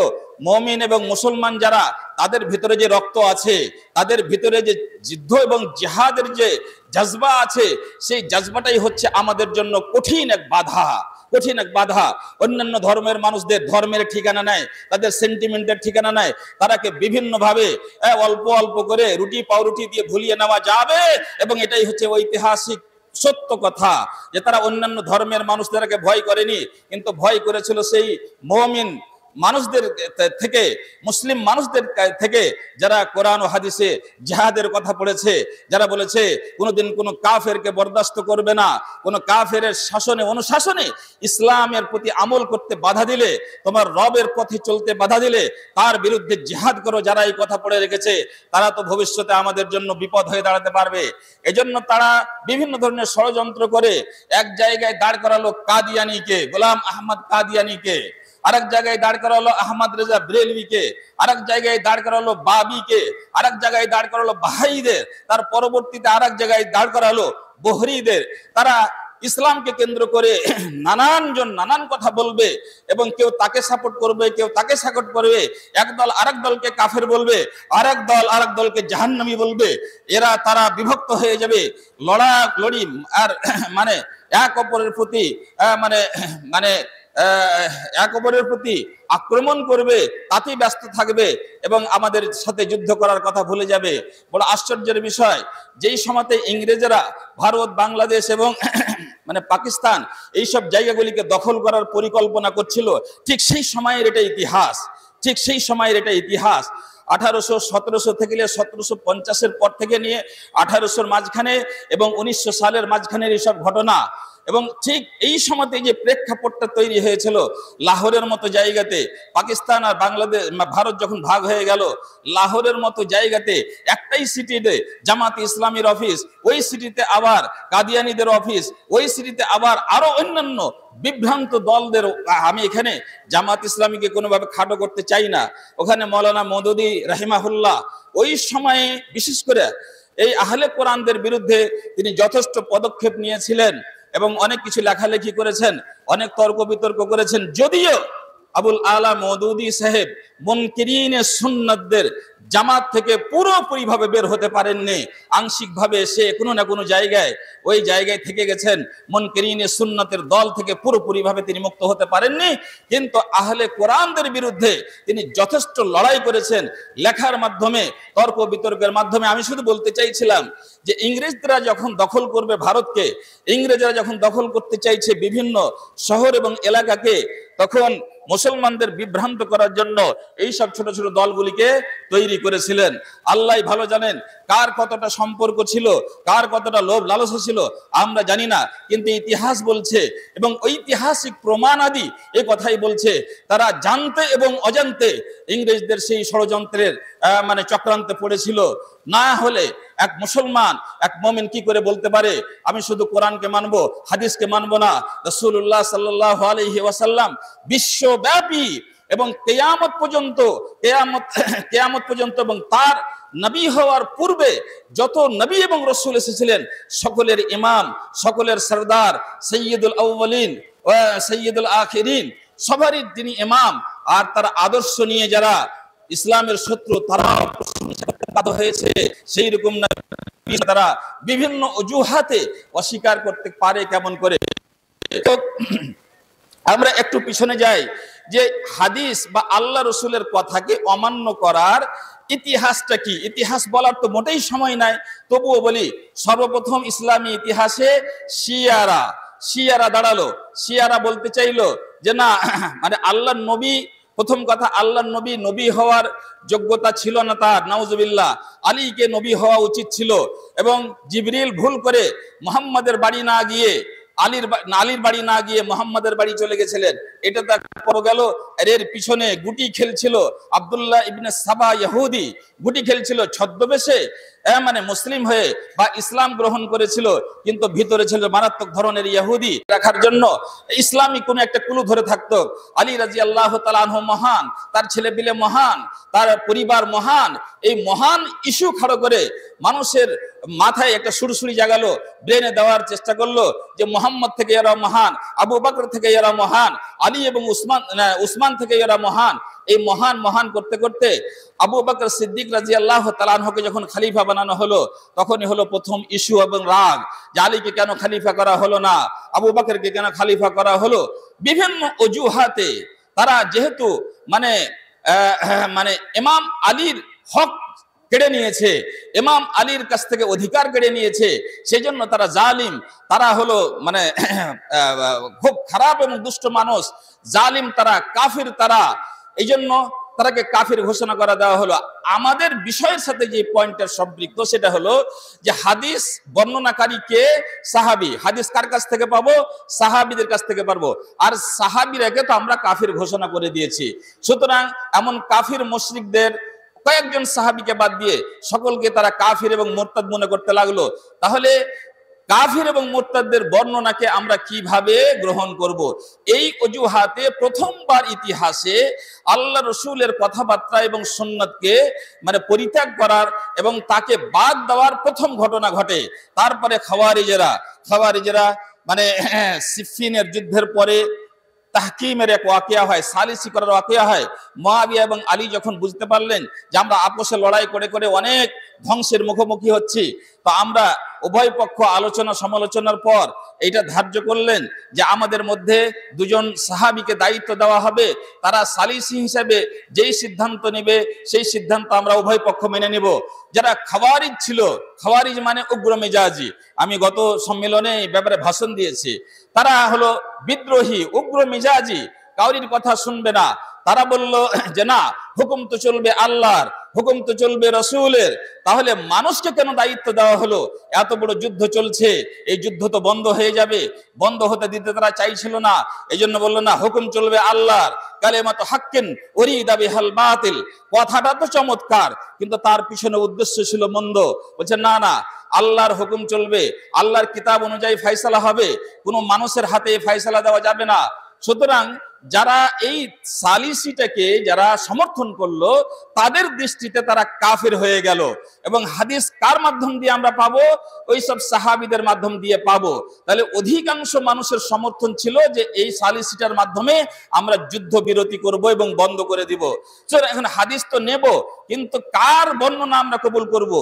মুমিন এবং মুসলমান যারা, তাদের ভিতরে যে রক্ত আছে, তাদের ভিতরে যে যুদ্ধ এবং জিহাদের যে জজবা আছে, সেই জজবাটাই হচ্ছে আমাদের জন্য কঠিন এক বাধা, কঠিন এক বাধা। অন্যান্য ধর্মের মানুষদের ধর্মের ঠিকানা নাই, তাদের সেন্টিমেন্টের ঠিকানা নাই, তারাকে বিভিন্ন ভাবে অল্প অল্প করে রুটি পাউরুটি দিয়ে ভুলিয়ে নেওয়া যাবে, এবং এটাই হচ্ছে ঐতিহাসিক সত্য কথা যে তারা অন্যান্য ধর্মের মানুষদেরকে ভয় করেনি, কিন্তু ভয় করেছিল সেই মুমিন মানুষদের থেকে, মুসলিম মানুষদের থেকে, যারা কোরআন ও হাদিসে জিহাদের কথা পড়েছে, যারা বলেছে কোনোদিন কোনো কাফেরকে বরদাস্ত করবে না, কোনো কাফের শাসনে অনুশাসনে ইসলামের প্রতি আমল করতে বাধা দিলে, তোমার রবের পথে চলতে বাধা দিলে তার বিরুদ্ধে জিহাদ করো। যারা এই কথা পড়ে রেখেছে তারা তো ভবিষ্যতে আমাদের জন্য বিপদ হয়ে দাঁড়াতে পারবে। এজন্য তারা বিভিন্ন ধরনের ষড়যন্ত্র করে এক জায়গায় দাঁড় করালো কাদিয়ানিকে, গোলাম আহমদ কাদিয়ানিকে। আরেক জায়গায় দাঁড় করা হলো আহমদ রেজা ব্রেলভিকে, আরেক জায়গায় দাঁড় করা হলো বাবিকে, আরেক জায়গায় দাঁড় করা হলো বাহাইদের, তার পরবর্তীতে আরেক জায়গায় দাঁড় করা হলো বহরিদের। তারা ইসলামকে কেন্দ্র করে নানান কথা বলবে এবং কেউ তাকে সাপোর্ট করবে, কেউ তাকে সাপোর্ট করবে। একদল আরেক দলকে কাফের বলবে, আরেক দল আরেক দলকে জাহান্নামী বলবে। তারা বিভক্ত হয়ে যাবে, লড়ালড়ি আর মানে এক অপরের প্রতি মানে মানে এক অপরের প্রতি আক্রমণ করবে, তাতেই ব্যস্ত থাকবে এবং আমাদের সাথে যুদ্ধ করার কথা ভুলে যাবে। বড় আশ্চর্যের বিষয়, যেই সময়তে ইংরেজরা ভারত, বাংলাদেশ এবং মানে পাকিস্তান এইসব জায়গাগুলিকে দখল করার পরিকল্পনা করছিল, ঠিক সেই সময়ের এটা ইতিহাস, ঠিক সেই সময়ের এটা ইতিহাস। 1800-1700 থেকে 1750-এর পর থেকে নিয়ে 1800-র মাঝখানে এবং 1900 সালের মাঝখানের এইসব ঘটনা। এবং ঠিক এই সময়তে যে প্রেক্ষাপটটা তৈরি হয়েছিল লাহোরের মতো জায়গাতে, পাকিস্তান আর বাংলাদেশ ভারত যখন ভাগ হয়ে গেল, লাহোরের মতো জায়গাতে একটাই সিটিতে জামাত ইসলামীর অফিস, ওই সিটিতে আবার কাদিয়ানীদের অফিস, ওই সিটিতে আবার আরো অন্যান্য বিভ্রান্ত দলদের। আমি এখানে জামাত ইসলামীকে কোনোভাবে খাটো করতে চাই না, ওখানে মৌলানা মওদুদী রাহিমাহুল্লাহ ওই সময়ে বিশেষ করে এই আহলে কোরআনদের বিরুদ্ধে তিনি যথেষ্ট পদক্ষেপ নিয়েছিলেন এবং অনেক কিছু লেখালেখি করেছেন, অনেক তর্ক বিতর্ক করেছেন। যদিও আবুল আলা মওদুদী সাহেব মুনকিরিনে সুন্নাতদের জামাত থেকে পুরোপুরি ভাবে বের হতে পারেননি, আংশিক ভাবে সে কোনো না কোনো জায়গায় ওই জায়গায় থেকে গেছেন। মুনকিরিনে সুন্নাতের দল থেকে পুরোপুরি ভাবে তিনি মুক্ত হতে পারেননি, কিন্তু আহলে কোরআনদের বিরুদ্ধে তিনি যথেষ্ট লড়াই করেছেন লেখার মাধ্যমে, তর্ক বিতর্কের মাধ্যমে। আমি শুধু বলতে চাইছিলাম যে ইংরেজরা যখন দখল করবে ভারতকে, ইংরেজরা যখন দখল করতে চাইছে বিভিন্ন শহর এবং এলাকাকে, তখন মুসলমানদের বিভ্রান্ত করার জন্য এই সব ছোট ছোট দলগুলিকে তৈরি করেছিলেন। আল্লাহ ভালো জানেন কার কতটা সম্পর্ক ছিল, কার কতটা লোভ লালসা ছিল আমরা জানি না, কিন্তু ইতিহাস বলছে এবং ঐতিহাসিক প্রমাণ আদি এই কথাই বলছে, তারা জানতে এবং অজান্তে ইংরেজদের সেই ষড়যন্ত্রের মানে চক্রান্তে পড়েছিল। না হলে এক মুসলমান, এক মুমিন কি করে বলতে পারে আমি শুধু কোরআনকে মানবো, হাদিসকে মানবো না? রাসূলুল্লাহ সাল্লাল্লাহু আলাইহি ওয়াসাল্লাম বিশ্বব্যাপী এবং কিয়ামত পর্যন্ত এবং তার নবী হওয়ার পূর্বে যত নবী এবং রাসূল এসেছিলেন সকলের ইমাম, সকলের সরদার, সাইয়্যিদুল আউয়ালিন ওয়া সাইয়্যিদুল আখিরিন, সবারই তিনি ইমাম। আর তার আদর্শ নিয়ে যারা ইসলামের শত্রু তারা বাধ্য হয়েছে, সেই রকম তারা বিভিন্ন অজুহাতে অস্বীকার করতে পারে কেমন করে। তো আমরা একটু পিছনে যাই যে হাদিস বা আল্লাহ রসুলের কথাকে অমান্য করার ইতিহাসটা কি। ইতিহাস বলার তো মোটেই সময় নাই, তবুও বলি সর্বপ্রথম ইসলামী ইতিহাসে শিয়ারা দাঁড়ালো। শিয়ারা বলতে চাইলো যে না, মানে আল্লাহ নবী, প্রথম কথা আল্লাহ নবী হওয়ার যোগ্যতা ছিল না তার, নাউজুবিল্লাহ। আলীকে নবী হওয়া উচিত ছিল এবং জিবরিল ভুল করে মুহাম্মাদের বাড়ি না গিয়ে আলীর বাড়ি না গিয়ে মুহাম্মাদের বাড়ি চলে গেছিলেন। এটা তারপর গেল, এর পিছনে গুটি খেলছিল আব্দুল্লাহ ইবনে সাবা ইহুদি, গুটি খেলছিল ছদ্মবেশে, মানে মুসলিম হয়ে বা ইসলাম গ্রহণ করেছিল, কিন্তু ভিতরে ছিল মারাত্মক ধরনের ইহুদি। রাখার জন্য ইসলামী কোন একটা কুলু ধরে থাকতো। আলী রাদিয়াল্লাহু তাআলা আনহু মহান, তার ছেলে পিলে মহান, তার পরিবার মহান। এই মহান ইস্যু খাড়ো করে মানুষের মাথায় একটা সুরসুরি জাগালো, ব্রেনে দেওয়ার চেষ্টা করলো যে মুহাম্মদ থেকে এরা মহান, আবু বকর থেকে এরা মহান, আলী এবং উসমান থেকে এরা মহান। এই মহান করতে করতে আবু বকর সিদ্দিক রাদিয়াল্লাহু তাআলা আনহুকে যখন খলিফা বানানো হলো, তখনই হলো প্রথম ইস্যু এবং রাগ যে আলীকে কেন খলিফা করা হলো না, আবু বকরকে কেন খলিফা করা হলো। বিভিন্ন অজুহাতে তারা যেহেতু মানে ইমাম আলীর হক কেড়ে নিয়েছে, ইমাম আলীর কাছ থেকে অধিকার কেড়ে নিয়েছে, সেই জন্য তারা জালিম, তারা হলো মানে খুব খারাপ এবং দুষ্ট মানুষ, জালিম তারা, কাফির তারা। এই জন্য তারাকে কাফির ঘোষণা করা দেওয়া হলো। আমাদের বিষয়ের সাথে যে পয়েন্টের সম্পৃক্ত সেটা হলো যে হাদিস বর্ণনাকারী কে? সাহাবী। হাদিস কার কাছ থেকে পাবো? সাহাবীদের কাছ থেকে পাবো। আর সাহাবীরাকে তো আমরা কাফির ঘোষণা করে দিয়েছি। সুতরাং এমন কাফির মুশরিকদের কয়েকজন সাহাবীকে বাদ দিয়ে সকলকে তারা কাফির এবং মুরতাদ মনে করতে লাগলো। তাহলে কাফির এবং মুরতাদদের বর্ণনাকে আমরা কিভাবে গ্রহণ করব? এই অজুহাতে প্রথমবার ইতিহাসে আল্লাহ রসুলের কথাবার্তা এবং সুন্নাতকে মানে পরিত্যাগ করার এবং তাকে বাদ দেওয়ার প্রথম ঘটনা ঘটে। তারপরে খাওয়ারিজেরা মানে সিফিনের যুদ্ধের পরে তাহকিমের এক ওয়াকিয়া হয়, সালিসি করার ওয়াকিয়া হয়। মুআবিয়া এবং আলী যখন বুঝতে পারলেন যে আমরা আপোষে লড়াই করে করে অনেক ধ্বংসের মুখোমুখি হচ্ছি, তো আমরা উভয় পক্ষ আলোচনা সমালোচনার পর এইটা ধার্য করলেন যে আমাদের মধ্যে দুজন সাহাবীকে দায়িত্ব দেওয়া হবে, তারা সালিসি হিসেবে যেই সিদ্ধান্ত নেবে সেই সিদ্ধান্ত আমরা উভয় পক্ষ মেনে নেব। যারা খাওয়ারিজ ছিল, খাওয়ারিজ মানে উগ্র মেজাজি, আমি গত সম্মেলনে এই ব্যাপারে ভাষণ দিয়েছি, তারা হলো বিদ্রোহী, উগ্র মেজাজি, কাউরির কথা শুনবে না। তারা বলল যে না, হুকুম তো চলবে আল্লাহর, হুকুম তো চলবে রসুলের, তাহলে মানুষকে কেন দায়িত্ব দেওয়া হলো? এত বড় যুদ্ধ চলছে, এই যুদ্ধ তো বন্ধ হয়ে যাবে, বন্ধ হতে দিতে তারা চাইছিল না। এই জন্য বললো না, হুকুম চলবে আল্লাহর, কালেমাতু হাক্কিন উরিদা বিহাল বাতিল। কথাটা তো চমৎকার, কিন্তু তার পিছনে উদ্দেশ্য ছিল মন্দ। বলছে না না, আল্লাহর হুকুম চলবে, আল্লাহর কিতাব অনুযায়ী ফয়সালা হবে, কোনো মানুষের হাতে ফয়সালা দেওয়া যাবে না। সুতরাং যারা এই সালিসিটাকে যারা সমর্থন করলো, তাদের দৃষ্টিতে তারা কাফির হয়ে গেল। এবং হাদিস কার মাধ্যম দিয়ে আমরা পাবো? ওই সব সাহাবীদের মাধ্যম দিয়ে পাবো। তাহলে অধিকাংশ মানুষের সমর্থন ছিল যে এই সালিসিটার মাধ্যমে আমরা যুদ্ধ বিরতি করব এবং বন্ধ করে দিব। এখন হাদিস তো নেব, কিন্তু কার বর্ণনা আমরা কবুল করব?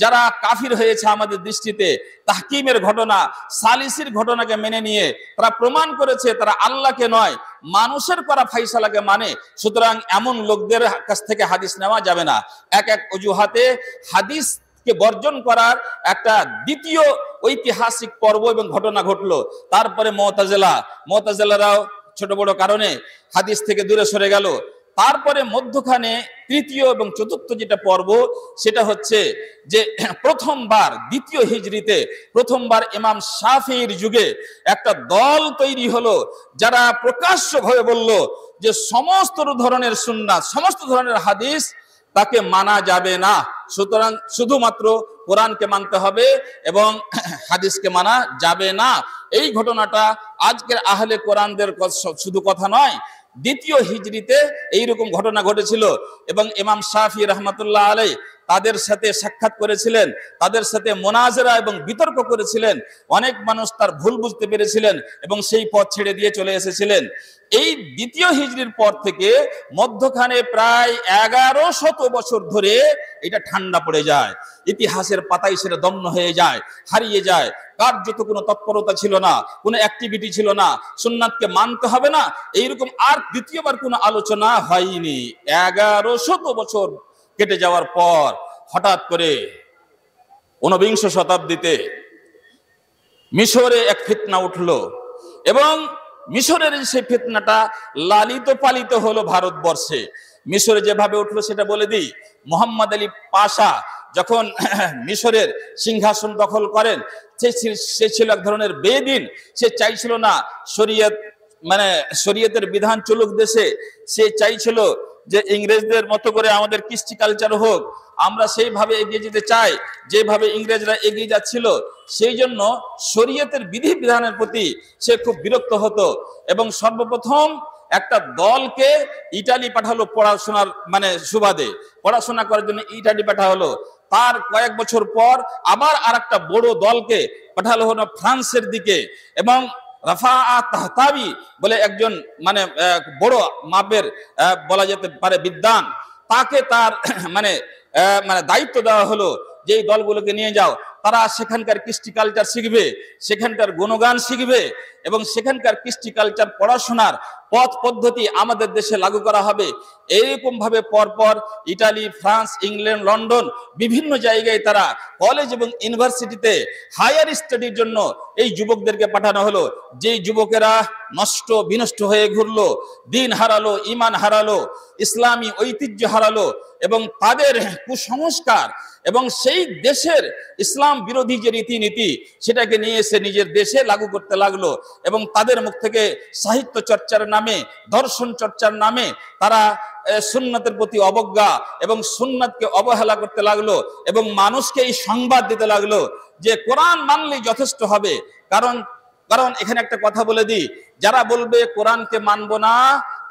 যারা কাফির হয়েছে আমাদের দৃষ্টিতে, তাহকিমের ঘটনা, সালিসির ঘটনাকে মেনে নিয়ে তারা প্রমাণ করেছে তারা আল্লাহকে নয় মানুষের করা ফাইসালাকে মানে। সুতরাং এমন লোকদের কাছ থেকে হাদিস নেওয়া যাবে না। এক এক অজুহাতে হাদিসকে বর্জন করার একটা দ্বিতীয় ঐতিহাসিক পর্ব এবং ঘটনা ঘটলো। তারপরে মুতাজিলারাও ছোট বড় কারণে হাদিস থেকে দূরে সরে গেল। তারপরে মধ্যখানে তৃতীয় এবং চতুর্থ যেটা পর্ব, সেটা হচ্ছে যে প্রথমবার দ্বিতীয় হিজরিতে প্রথমবার ইমাম শাফিঈর যুগে একটা দল তৈরি হলো, যারা প্রকাশ্যভাবে বলল যে সমস্ত ধরনের সুন্নাত, সমস্ত ধরনের হাদিস তাকে মানা যাবে না, সুতরাং শুধুমাত্র কোরআনকে মানতে হবে এবং হাদিসকে মানা যাবে না। এই ঘটনাটা আজকের আহলে কোরআনদের শুধু কথা নয়, দ্বিতীয় হিজরিতে এইরকম ঘটনা ঘটেছিল। এবং ইমাম শাফিঈ রাহমাতুল্লাহ আলাইহি তাদের সাথে সাক্ষাৎ করেছিলেন, তাদের সাথে মোনাজারা এবং বিতর্ক করেছিলেন। অনেক মানুষ তার ভুল বুঝতে পেরেছিলেন এবং সেই পথ ছেড়ে দিয়ে চলে এসেছিলেন। এই দ্বিতীয় হিজরির পর থেকে মধ্যখানে প্রায় 1100 বছর ধরে এটা ঠান্ডা পড়ে যায়, ইতিহাসের পাতায় সেটা দম্ন হয়ে যায়, হারিয়ে যায়। কার্যত কোনো তৎপরতা ছিল না, কোনো অ্যাক্টিভিটি ছিল না, সুন্নাতকে মানতে হবে না, এইরকম আর দ্বিতীয়বার কোনো আলোচনা হয়নি। 1100 বছর কেটে যাওয়ার পর হঠাৎ করে 19 শতাব্দীতে মিশরে এক ফিতনা উঠলো এবং মিশরের সেই ফিতনাটা লালিত পালিত হলো ভারতবর্ষে। মিশরে যেভাবে উঠলো সেটা বলে দিই। মোহাম্মদ আলী পাশা যখন মিশরের সিংহাসন দখল করেন, সে ছিল এক ধরনের বেদিন। সে চাইছিল না শরীয়ত মানে শরীয়তের বিধান চলুক দেশে, সে চাইছিল যে ইংরেজদের মতো করে আমাদের কৃষ্টি কালচার হোক, আমরা সেইভাবে এগিয়ে যেতে চাই যেভাবে ইংরেজরা এগিয়ে যাচ্ছিল। সেই জন্য শরীয়তের বিধি বিধানের প্রতি সে খুব বিরক্ত হতো এবং সর্বপ্রথম একটা দলকে ইটালি পাঠালো পড়াশোনার মানে সুবাদে, পড়াশোনা করার জন্য ইটালি পাঠানো হলো। তার কয়েক বছর পর আবার আরেকটা বড় দলকে পাঠালো হলো ফ্রান্সের দিকে এবং রাফাআত তাহতাবি বলে একজন মানে বড় মাপের বলা যেতে পারে বিদ্বান, তাকে তার মানে দায়িত্ব দেওয়া হলো যে এই দলগুলোকে নিয়ে যাও, তারা সেখানকার কৃষ্টি কালচার শিখবে, সেখানকার গুণগান শিখবে এবং সেখানকার কৃষ্টি কালচার পড়াশোনার পথ পদ্ধতি আমাদের দেশে লাগু করা হবে। এইরকম ভাবে পরপর ইটালি, ফ্রান্স, ইংল্যান্ড, লন্ডন বিভিন্ন জায়গায় তারা কলেজ এবং ইউনিভার্সিটিতে হায়ার স্টাডির জন্য এই যুবকদেরকে পাঠানো হলো। যেই যুবকেরা বিনষ্ট হয়ে ঘুরলো, দিন হারালো, ইমান হারালো, ইসলামী ঐতিহ্য হারালো এবং তাদের কুসংস্কার এবং সেই দেশের ইসলাম বিরোধী যে রীতিনীতি সেটাকে নিয়ে এসে নিজের দেশে লাগু করতে লাগলো এবং তাদের মুখ থেকে সাহিত্য চর্চার নামে, দর্শন চর্চার নামে তারা সুন্নাতের প্রতি অবজ্ঞা এবং সুন্নাতকে অবহেলা করতে লাগলো এবং মানুষকে এই সংবাদ দিতে লাগলো যে কোরআন মানলেই যথেষ্ট হবে। কারণ কারণ এখানে একটা কথা বলে দিই, যারা বলবে কোরআনকে মানবো না,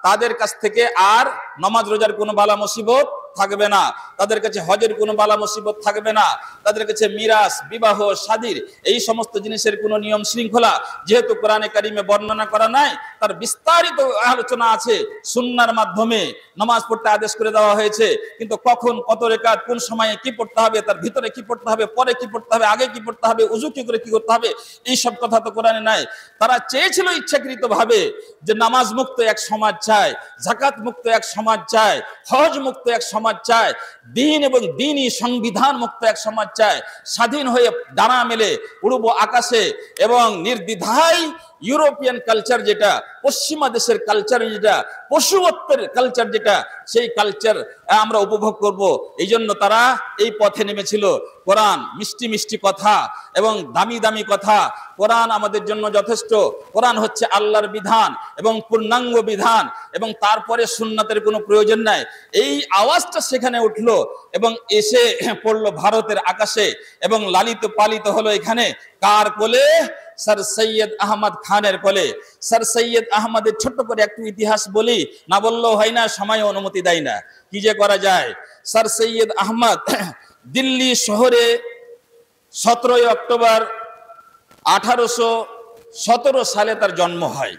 তাদের কাছ থেকে আর নামাজ রোজার কোনো বালা মুসিবত থাকবে না, তাদের কাছে হজের কোনো বালা মুসিবত থাকবে না, তাদের কাছে মিরাস, বিবাহ, শাদীর এই সমস্ত জিনিসের কোনো নিয়ম শৃঙ্খলা যেহেতু কোরআনে কারিমে বর্ণনা করা নাই, তার বিস্তারিত আলোচনা আছে। সুন্নাহর মাধ্যমে নামাজ পড়তে আদেশ করে দেওয়া হয়েছে, কিন্তু কখন কত রাকাত, কোন সময়ে কি পড়তে হবে, তার ভিতরে কি পড়তে হবে, পরে কি পড়তে হবে, আগে কি পড়তে হবে, উযু কি করে কি করতে হবে, এই সব কথা তো কোরআনে নাই। তারা চেয়েছিল ইচ্ছাকৃত ভাবে যে নামাজ মুক্ত এক সমাজ চায়, যাকাত মুক্ত এক সমাজ চায়, হজ মুক্ত এক সমাজ চায়, দিন এবং দিনই সংবিধান মুক্ত এক সমাজ চায়, স্বাধীন হয়ে ডানা মেলে উড়ব আকাশে এবং নির্দ্বিধায় ইউরোপিয়ান কালচার যেটা, পশ্চিমা দেশের কালচার যেটা, পশুত্বের কালচার যেটা, সেই কালচার আমরা উপভোগ করব। এই জন্য তারা এই পথে নেমেছিল। কোরআন মিষ্টি মিষ্টি কথা এবং দামি দামি কথা, কোরআন আমাদের জন্য যথেষ্ট, কোরআন হচ্ছে আল্লাহর বিধান এবং পূর্ণাঙ্গ বিধান, এবং তারপরে সুন্নাতের কোনো প্রয়োজন নাই। এই আওয়াজটা সেখানে উঠলো এবং এসে পড়লো ভারতের আকাশে এবং লালিত পালিত হলো এখানে কার কোলে? স্যার সৈয়দ আহমদ খানের কোলে। স্যার সৈয়দ আহমদের ছোট্ট করে একটু ইতিহাস বলি, না বললেও হয় না, সময় অনুমতি দেয় না, কি যে করা যায়। স্যার সৈয়দ আহমদ দিল্লি শহরে 17 অক্টোবর 1817 সালে তার জন্ম হয়।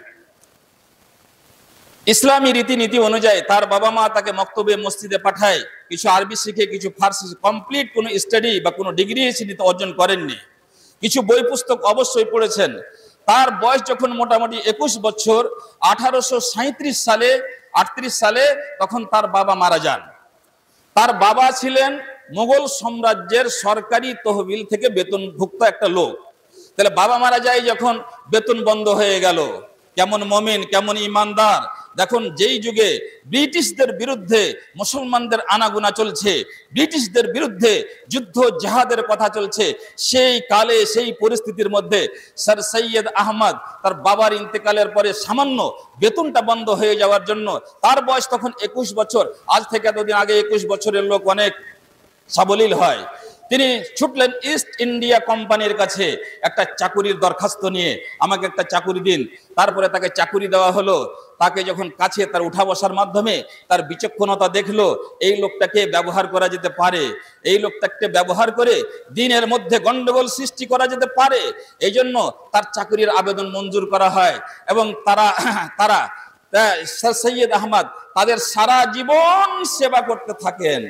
ইসলামী রীতিনীতি অনুযায়ী তার বাবা মা তাকে মক্তবে মসজিদে পাঠায়, কিছু আরবি শিখে, কিছু ফার্সি, কমপ্লিট কোনো স্টাডি বা কোনো ডিগ্রি তিনি অর্জন করেননি, কিছু বই পুস্তক অবশ্যই পড়েছেন। তার বয়স যখন মোটামুটি 21 বছর, 1837 সালে 38 সালে তখন তার বাবা মারা যান। তার বাবা ছিলেন মুঘল সাম্রাজ্যের সরকারি তহবিল থেকে বেতনভুক্ত একটা লোক। তাহলে বাবা মারা যায় যখন, বেতন বন্ধ হয়ে গেল, কেমন মুমিন, কেমন ইমানদার। দেখুন, যেই যুগে ব্রিটিশদের বিরুদ্ধে মুসলমানদের আনাগোনা চলছে, ব্রিটিশদের বিরুদ্ধে যুদ্ধ জাহাদের কথা চলছে, সেই কালে সেই পরিস্থিতির মধ্যে স্যার সৈয়দ আহমদ তার বাবার ইন্তেকালের পরে সামান্য বেতনটা বন্ধ হয়ে যাওয়ার জন্য, তার বয়স তখন 21 বছর, আজ থেকে এতদিন আগে 21 বছরের লোক অনেক সাবলীল হয়, তিনি ছুটলেন ইস্ট ইন্ডিয়া কোম্পানির কাছে একটা চাকুরির দরখাস্ত নিয়ে, আমাকে একটা চাকুরি দিন। তারপরে তাকে চাকুরি দেওয়া হলো। তাকে যখন কাছে তার উঠা বসার মাধ্যমে তার বিচক্ষণতা দেখলো, এই লোকটাকে ব্যবহার করা যেতে পারে, এই লোকটাকে ব্যবহার করে দিনের মধ্যে গন্ডগোল সৃষ্টি করা যেতে পারে, এই জন্য তার চাকুরির আবেদন মঞ্জুর করা হয়। এবং তারা স্যার সৈয়দ আহমদ তাদের সারা জীবন সেবা করতে থাকেন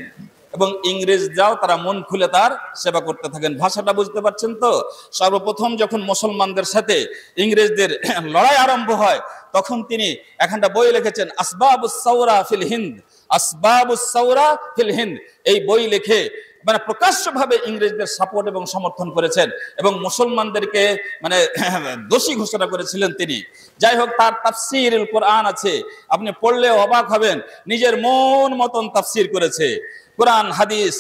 এবং ইংরেজরাও তারা মন খুলে তার সেবা করতে থাকেন। ভাষাটা বুঝতে পারছেন তো? সর্বপ্রথম যখন মুসলমানদের সাথে ইংরেজদের লড়াই আরম্ভ হয়, তখন তিনি একটা বই লিখেছেন, আসবাবুস সাওরা ফিল হিন্দ, আসবাবুস সাওরা ফিল হিন্দ। এই বই লিখে মানে প্রকাশ্যভাবে ইংরেজদের সাপোর্ট এবং সমর্থন করেছেন এবং মুসলমানদেরকে মানে দোষী ঘোষণা করেছিলেন তিনি। যাই হোক, তার তাফসীরুল কোরআন আছে, আপনি পড়লে অবাক হবেন, নিজের মন মতন তাফসীর করেছে। কোরআন হাদিস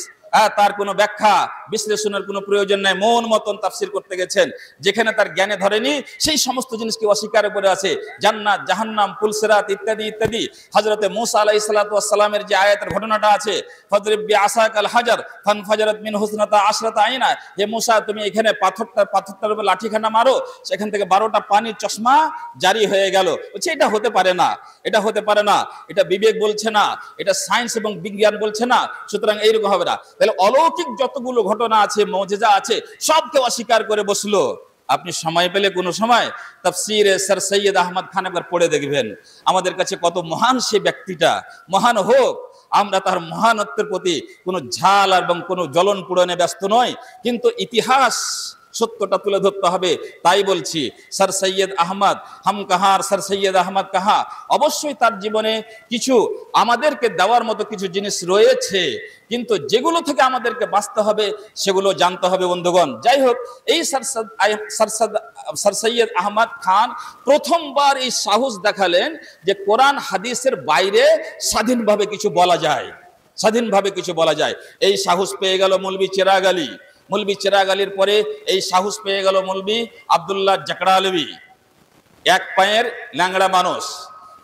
তার কোনো ব্যাখ্যা বিশ্লেষণের কোনো প্রয়োজন নাই, মন মতন তাফসীর করতে গেছেন। যেখানে তার জ্ঞানে ধরেনি সেই সমস্ত জিনিসকে অস্বীকার করে আছে, জান্নাত, জাহান্নাম, পুলসিরাত ইত্যাদি ইত্যাদি। হযরতে মূসা আলাইহিস সালাতু ওয়াস সালামের যে আয়াতের ঘটনাটা আছে, ফাদরিব বিআসাকাল হাজার ফানফাজারাত মিন হুসনাতা আশরাতা আইনা, হে মূসা তুমি এখানে পাথরটার উপর লাঠিখানা মারো, সেখান থেকে 12টা পানির চশমা জারি হয়ে গেল। বলছে এটা হতে পারে না, এটা হতে পারে না, এটা বিবেক বলছে না, এটা সায়েন্স এবং বিজ্ঞান বলছে না, সুতরাং এইরকম হবে না। তাহলে অলৌকিক যতগুলো ঘটনা আছে, মুজিজা আছে, সবকে অস্বীকার করে বসলো। আপনি সময় পেলে কোনো সময় তাফসীরে স্যার সৈয়দ আহমদ খান একবার পড়ে দেখবেন। আমাদের কাছে কত মহান সে ব্যক্তিটা, মহান হোক, আমরা তার মহানত্বের প্রতি কোনো ঝাল এবং কোনো জ্বলন পূরণে ব্যস্ত নয়, কিন্তু ইতিহাস সত্যটা তুলে ধরতে হবে। তাই বলছি, স্যার সৈয়দ আহমদ হাম কাহার, স্যার সৈয়দ আহমদ কাহা। অবশ্যই তার জীবনে কিছু আমাদেরকে দেওয়ার মতো কিছু জিনিস রয়েছে, কিন্তু যেগুলো থেকে আমাদেরকে বাঁচতে হবে সেগুলো জানতে হবে বন্ধুগণ। যাই হোক, এই স্যার সৈয়দ আহমদ খান প্রথমবার এই সাহস দেখালেন যে কোরআন হাদিসের বাইরে স্বাধীনভাবে কিছু বলা যায়, স্বাধীনভাবে কিছু বলা যায়। এই সাহস পেয়ে গেল মৌলভী চিরাগ আলী। মৌলভী চিরাগ আলীর পরে এই সাহস পেয়ে গেল মৌলভী আব্দুল্লাহ জাকরালভী। এক পায়ের ল্যাংড়া মানুষ,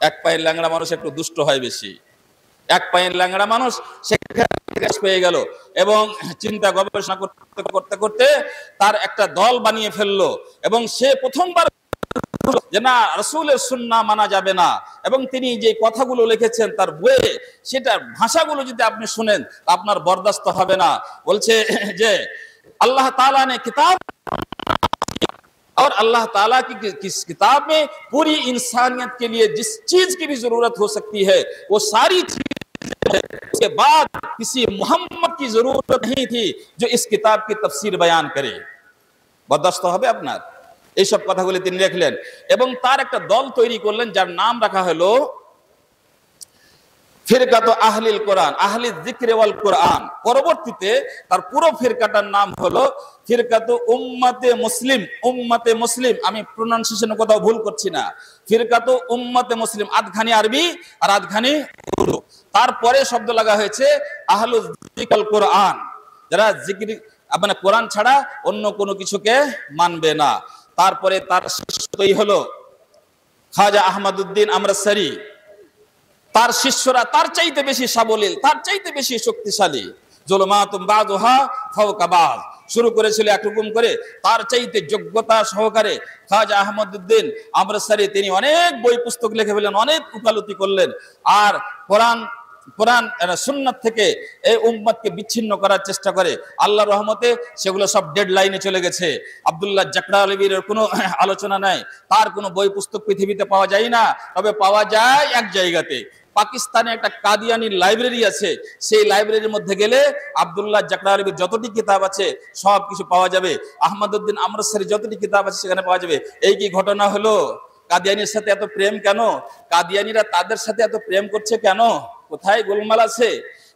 এক পায়ের ল্যাংড়া মানুষ একটু দুষ্ট হয় বেশি, এক পায়ের ল্যাংড়া মানুষ সেখানে পেয়ে গেল এবং চিন্তা গবেষণা করতে করতে করতে তার একটা দল বানিয়ে ফেললো এবং সে প্রথমবার যে না, রাসূলের সুন্নাহ মানা যাবে না। এবং তিনি যে কথাগুলো লিখেছেন তার বইয়ে, সেটার ভাষাগুলো যদি আপনি শুনেন আপনার বরদাস্ত হবে না। বলছে যে अल्लाह ताला ने किताब और अल्लाह ताला की किस किताब में पूरी इंसानियत के लिए जिस चीज की भी जरूरत हो सकती है वो सारी चीज है। उसके बाद किसी मोहम्मद की जरूरत नहीं थी जो इस किताब की तफसीर बयान करे। बर्दाश्त হবে আপনার? এই সব কথাগুলি তিনি লিখলেন এবং তার একটা দল তৈরি করলেন যার নাম রাখা হলো ফিরকাতু আহলিল কোরআন, আহলি যিকর ওয়াল কোরআন। পরবর্তীতে তার পুরো ফিরকাটার নাম হলো ফিরকাতু উম্মতে মুসলিম। উম্মতে মুসলিম, আমি প্রনাউন্সিয়েশনে কোথাও ভুল করছি না, ফিরকাতু উম্মতে মুসলিম, আধখানি আরবি আর আধখানি উর্দু। তারপরে শব্দ লাগা হয়েছে আহলু যিকর কোরআন, যারা জিকির মানে কোরআন ছাড়া অন্য কোনো কিছুকে মানবে না। তারপরে তার শিষ্যই হলো খাজা আহমদউদ্দিন আমরসারি। তার শিষ্যরা তার চাইতে বেশি সাবলীল, তার চাইতে বেশি শক্তিশালী। জুলুমাতুম বাযুহা ফাওকা বায শুরু করেছিল একরকম করে, তার চাইতে যোগ্যতা সহকারে খাজা আহমদউদ্দিন আমরসারি তিনি অনেক বই পুস্তক লিখে ফেললেন, অনেক উকালতি করলেন আর কোরআন সুন্নাত থেকে এই উম্মতকে বিচ্ছিন্ন করার চেষ্টা করে। আল্লাহর রহমতে সেগুলো সব ডেড লাইনে চলে গেছে। আব্দুল্লাহ জাকরালভির কোনো আলোচনা নাই, তার কোনো বই পুস্তক পৃথিবীতে পাওয়া যায় না। তবে পাওয়া যায় এক জায়গাতে, পাকিস্তানে একটা কাদিয়ানি লাইব্রেরি আছে, সেই লাইব্রেরির মধ্যে গেলে আব্দুল্লাহ জাকরালভির যতটি কিতাব আছে সব কিছু পাওয়া যাবে। আহমদউদ্দিন আমরসারি যতটি কিতাব আছে সেখানে পাওয়া যাবে। এই কি ঘটনা হলো? কাদিয়ানির সাথে এত প্রেম কেন? কাদিয়ানিরা তাদের সাথে এত প্রেম করছে কেন? কোথায় গোলমাল আছে?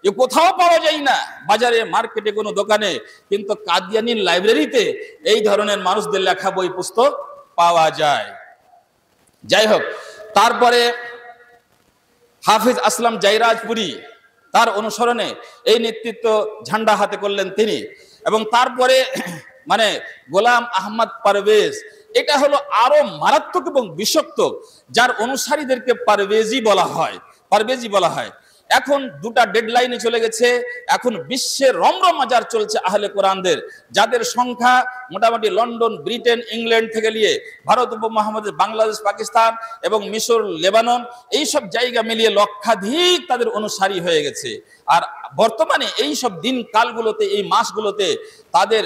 এ কোথাও পাওয়া যায় না, বাজারে মার্কেটে কোনো দোকানে। কিন্তু কাদিয়ানির লাইব্রেরিতে এই ধরনের মানুষদের লেখা বই পুস্তক পাওয়া যায়। যাই হোক, তারপরে হাফিজ আসলাম জাইরাজপুরি, তার অনুসরণে এই নেতৃত্ব ঝান্ডা হাতে করলেন তিনি। এবং তারপরে মানে গোলাম আহমদ পারভেজ, এটা হলো আরো মারাত্মক এবং বিষাক্ত, যার অনুসারীদেরকে পারভেজি বলা হয়, পারভেজি বলা হয়। এখন দুটা ডেডলাইনে চলে গেছে। এখন বিশ্বের রমরমাজার চলছে আহলে কোরআনদের, যাদের সংখ্যা মোটামুটি লন্ডন, ব্রিটেন, ইংল্যান্ড থেকে নিয়ে ভারত উপমহাদেশ, বাংলাদেশ, পাকিস্তান এবং মিশর, লেবানন, এই সব জায়গা মিলিয়ে লক্ষাধিক তাদের অনুসারী হয়ে গেছে। আর বর্তমানে এই সব দিন কালগুলোতে, এই মাসগুলোতে তাদের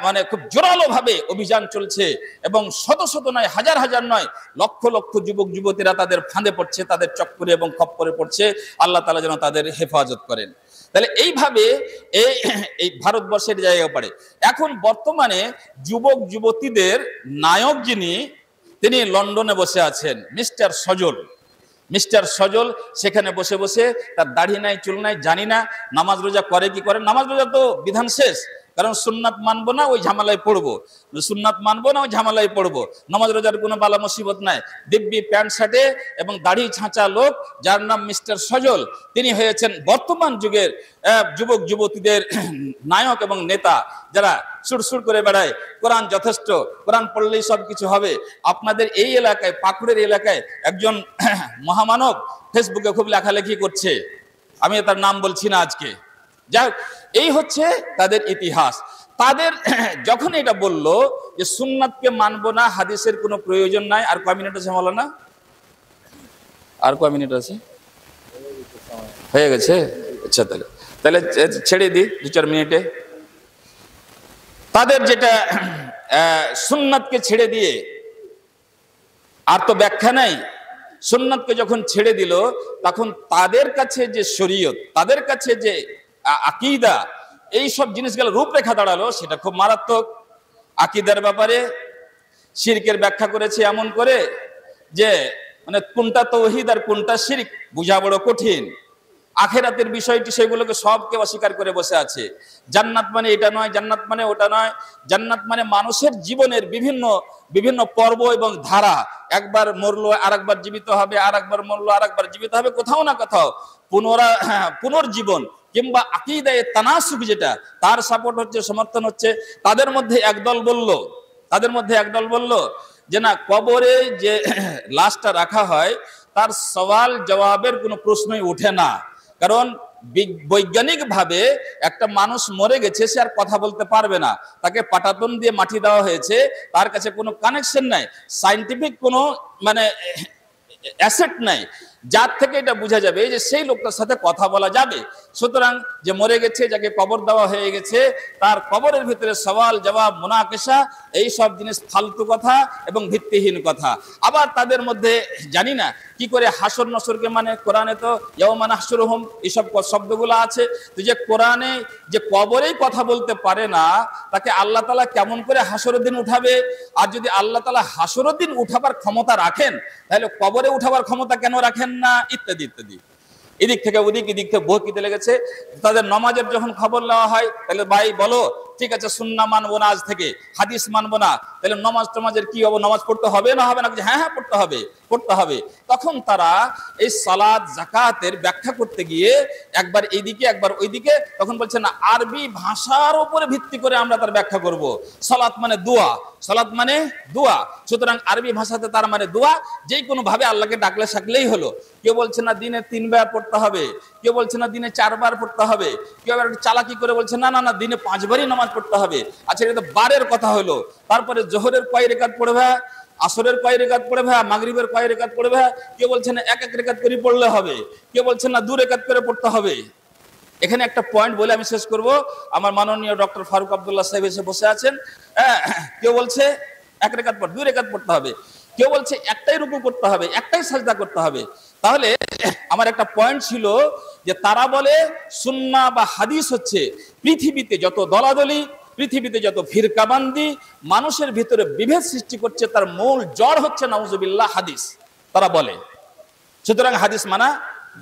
মানে খুব জোরালো ভাবে অভিযান চলছে এবং শত শত নয়, হাজার হাজার নয়, লক্ষ লক্ষ যুবক যুবতীরা তাদের ফাঁদে পড়ছে, তাদের চক্করে এবং খপ্পরে পড়ছে। আল্লাহ তাআলা যেন তাদের হেফাজত করেন। তাহলে এইভাবে এই ভারতবর্ষের জায়গা পড়ে। এখন বর্তমানে যুবক যুবতীদের নায়ক যিনি, তিনি লন্ডনে বসে আছেন, মিস্টার সজল। মিস্টার সজল সেখানে বসে বসে, তার দাড়ি নাই, চুল নাই, জানি না নামাজ রোজা করে কি করে। নামাজ রোজা তো বিধান শেষ, কারণ সুন্নাত মানবো না ওই ঝামেলায় পড়বো, সুন্নাত মানবো না ওই ঝামেলায় পড়বো। নামাজ রোজার কোনো বালা মুসিবত নাই। দিব্যি প্যান্ট শার্টে এবং দাড়ি ছাঁচা লোক, যার নাম মিস্টার সজল, তিনি হয়েছেন বর্তমান যুগের যুবক যুবতীদের নায়ক এবং নেতা, যারা সুরসুর করে বেড়ায় কোরআন যথেষ্ট, কোরআন পড়লেই সব কিছু হবে। আপনাদের এই এলাকায়, পাকুড়ের এলাকায় একজন মহামানব ফেসবুকে খুব লেখালেখি করছে, আমি তার নাম বলছি না আজকে। যাই হোক, এই হচ্ছে তাদের ইতিহাস। তাদের যখন এটা বললো যে সুন্নাতকে মানবো না, হাদিসের কোনো প্রয়োজন নাই। আর কয় মিনিট আছে মাওলানা? আর কয় মিনিট আছে? হয়ে গেছে? আচ্ছা, তাহলে তাহলে ছেড়ে দিই 2-4 মিনিটে। তাদের যেটা সুন্নাতকে ছেড়ে দিয়ে আর তো ব্যাখ্যা নাই। সুন্নাতকে যখন ছেড়ে দিল, তখন তাদের কাছে যে শরীয়ত, তাদের কাছে যে আকীদা, এই সব জিনিসগুলো রূপরেখা দাঁড়ালো, সেটা খুব মারাত্মক। আকীদার ব্যাপারে শিরকের ব্যাখ্যা করেছে এমন করে যে মানে কোনটা তাওহীদ আর কোনটা শিরক বোঝা বড় কঠিন। আখিরাতের বিষয়টি সেগুলোকে সবকে অস্বীকার করে বসে আছে। জান্নাত মানে এটা নয়, জান্নাত মানে ওটা নয়। জান্নাত মানে মানুষের জীবনের বিভিন্ন বিভিন্ন পর্ব এবং ধারা, একবার মরলো আরেকবার জীবিত হবে, আরেকবার মরলো আরেকবার জীবিত হবে, কোথাও না কোথাও পুনর্জীবন কিংবা আকীদায়ে তানাসুখ, যেটা তার সাপোর্ট হচ্ছে, সমর্থন হচ্ছে। তাদের মধ্যে একদল বলল যে না, কবরে যে লাশটা রাখা হয় তার সওয়াল জবাবের কোনো প্রশ্নই ওঠে না, কারণ বৈজ্ঞানিকভাবে একটা মানুষ মরে গেছে, সে আর কথা বলতে পারবে না, তাকে পাটাতন দিয়ে মাটি দেওয়া হয়েছে, তার কাছে কোনো কানেকশন নাই, সায়েন্টিফিক কোনো মানে অ্যাসেট নাই, যার থেকে এটা বোঝা যাবে যে সেই লোকটার সাথে কথা বলা যাবে। সুতরাং যে মরে গেছে, যাকে কবর দেওয়া হয়ে গেছে, তার কবরের ভিতরে সওয়াল জবাব মুনাকিশা এই সব জিনিস ফালতু কথা এবং ভিত্তিহীন কথা। আবার তাদের মধ্যে জানি না কি করে হাসর নসরকে মানে, কোরআনে তো ইয়াউমা নাহশুরুহুম এইসব শব্দগুলো আছে, তো যে কোরআনে যে কবরেই কথা বলতে পারে না, তাকে আল্লাহ তাআলা কেমন করে হাসরের দিন উঠাবে? আর যদি আল্লাহ তাআলা হাসরের দিন উঠাবার ক্ষমতা রাখেন, তাহলে কবরে উঠাবার ক্ষমতা কেন রাখেন না? ইত্যাদি ইত্যাদি। এদিক থেকে ওদিক, এদিক থেকে বহকিতে লেগেছে। তাদের নামাজের যখন খবর নেওয়া হয়, তাহলে ভাই বলো ঠিক আছে সুন্নাহ মানবো না, আজ থেকে হাদিস মানবো না, তাহলে নামাজের কি হবে? নামাজ পড়তে হবে না হবে না? হ্যাঁ হ্যাঁ পড়তে হবে, পড়তে হবে। তখন তারা এই সালাত যাকাতের ব্যাখ্যা করতে গিয়ে একবার এইদিকে একবার ওইদিকে, তখন বলছে না আরবি ভাষার উপরে ভিত্তি করে আমরা তার ব্যাখ্যা করব। সালাত মানে দোয়া, সালাত মানে দোয়া, সুতরাং আরবি ভাষাতে তার মানে দোয়া, যে কোনো ভাবে আল্লাহকে ডাকলে সাকলেই হলো। কেউ বলছে না দিনে 3 বার পড়তে হবে, কেউ বলছে না দিনে 4 বার পড়তে হবে, কেউ আবার চালাকি করে বলছে না না না দিনে 5 বারই নামাজ পড়তে হবে। আচ্ছা, এটা তো বারের কথা হলো। তারপরে জোহরের কয় রেকাত পড়বে, আসরের কয় রেকাত পড়বে, মাগরিবের কয় রেকাত পড়বে, কেউ বলছে না এক এক রেকাত করে পড়লে হবে, কেউ বলছে না 2 রেকাত করে পড়তে হবে। এখানে একটা পয়েন্ট বলে আমি শেষ করব। আমার মাননীয় ডক্টর ফারুক আব্দুল্লাহ সাহেব এসে বসে আছেন। কেউ বলছে 1 রেকাত পর 2 রেকাত পড়তে হবে, কেউ বলছে একটাই রুকু করতে হবে, একটাই সাজদা করতে হবে। তাহলে আমার একটা পয়েন্ট ছিল যে তারা বলে সুন্নাহ বা হাদিস হচ্ছে পৃথিবীতে যত দলাদলি, পৃথিবীতে যত ফিরকাবান্দি মানুষের ভিতরে বিভেদ সৃষ্টি করছে, তার মূল জড় হচ্ছে নাউজুবিল্লাহ হাদিস, তারা বলে। সুতরাং হাদিস মানা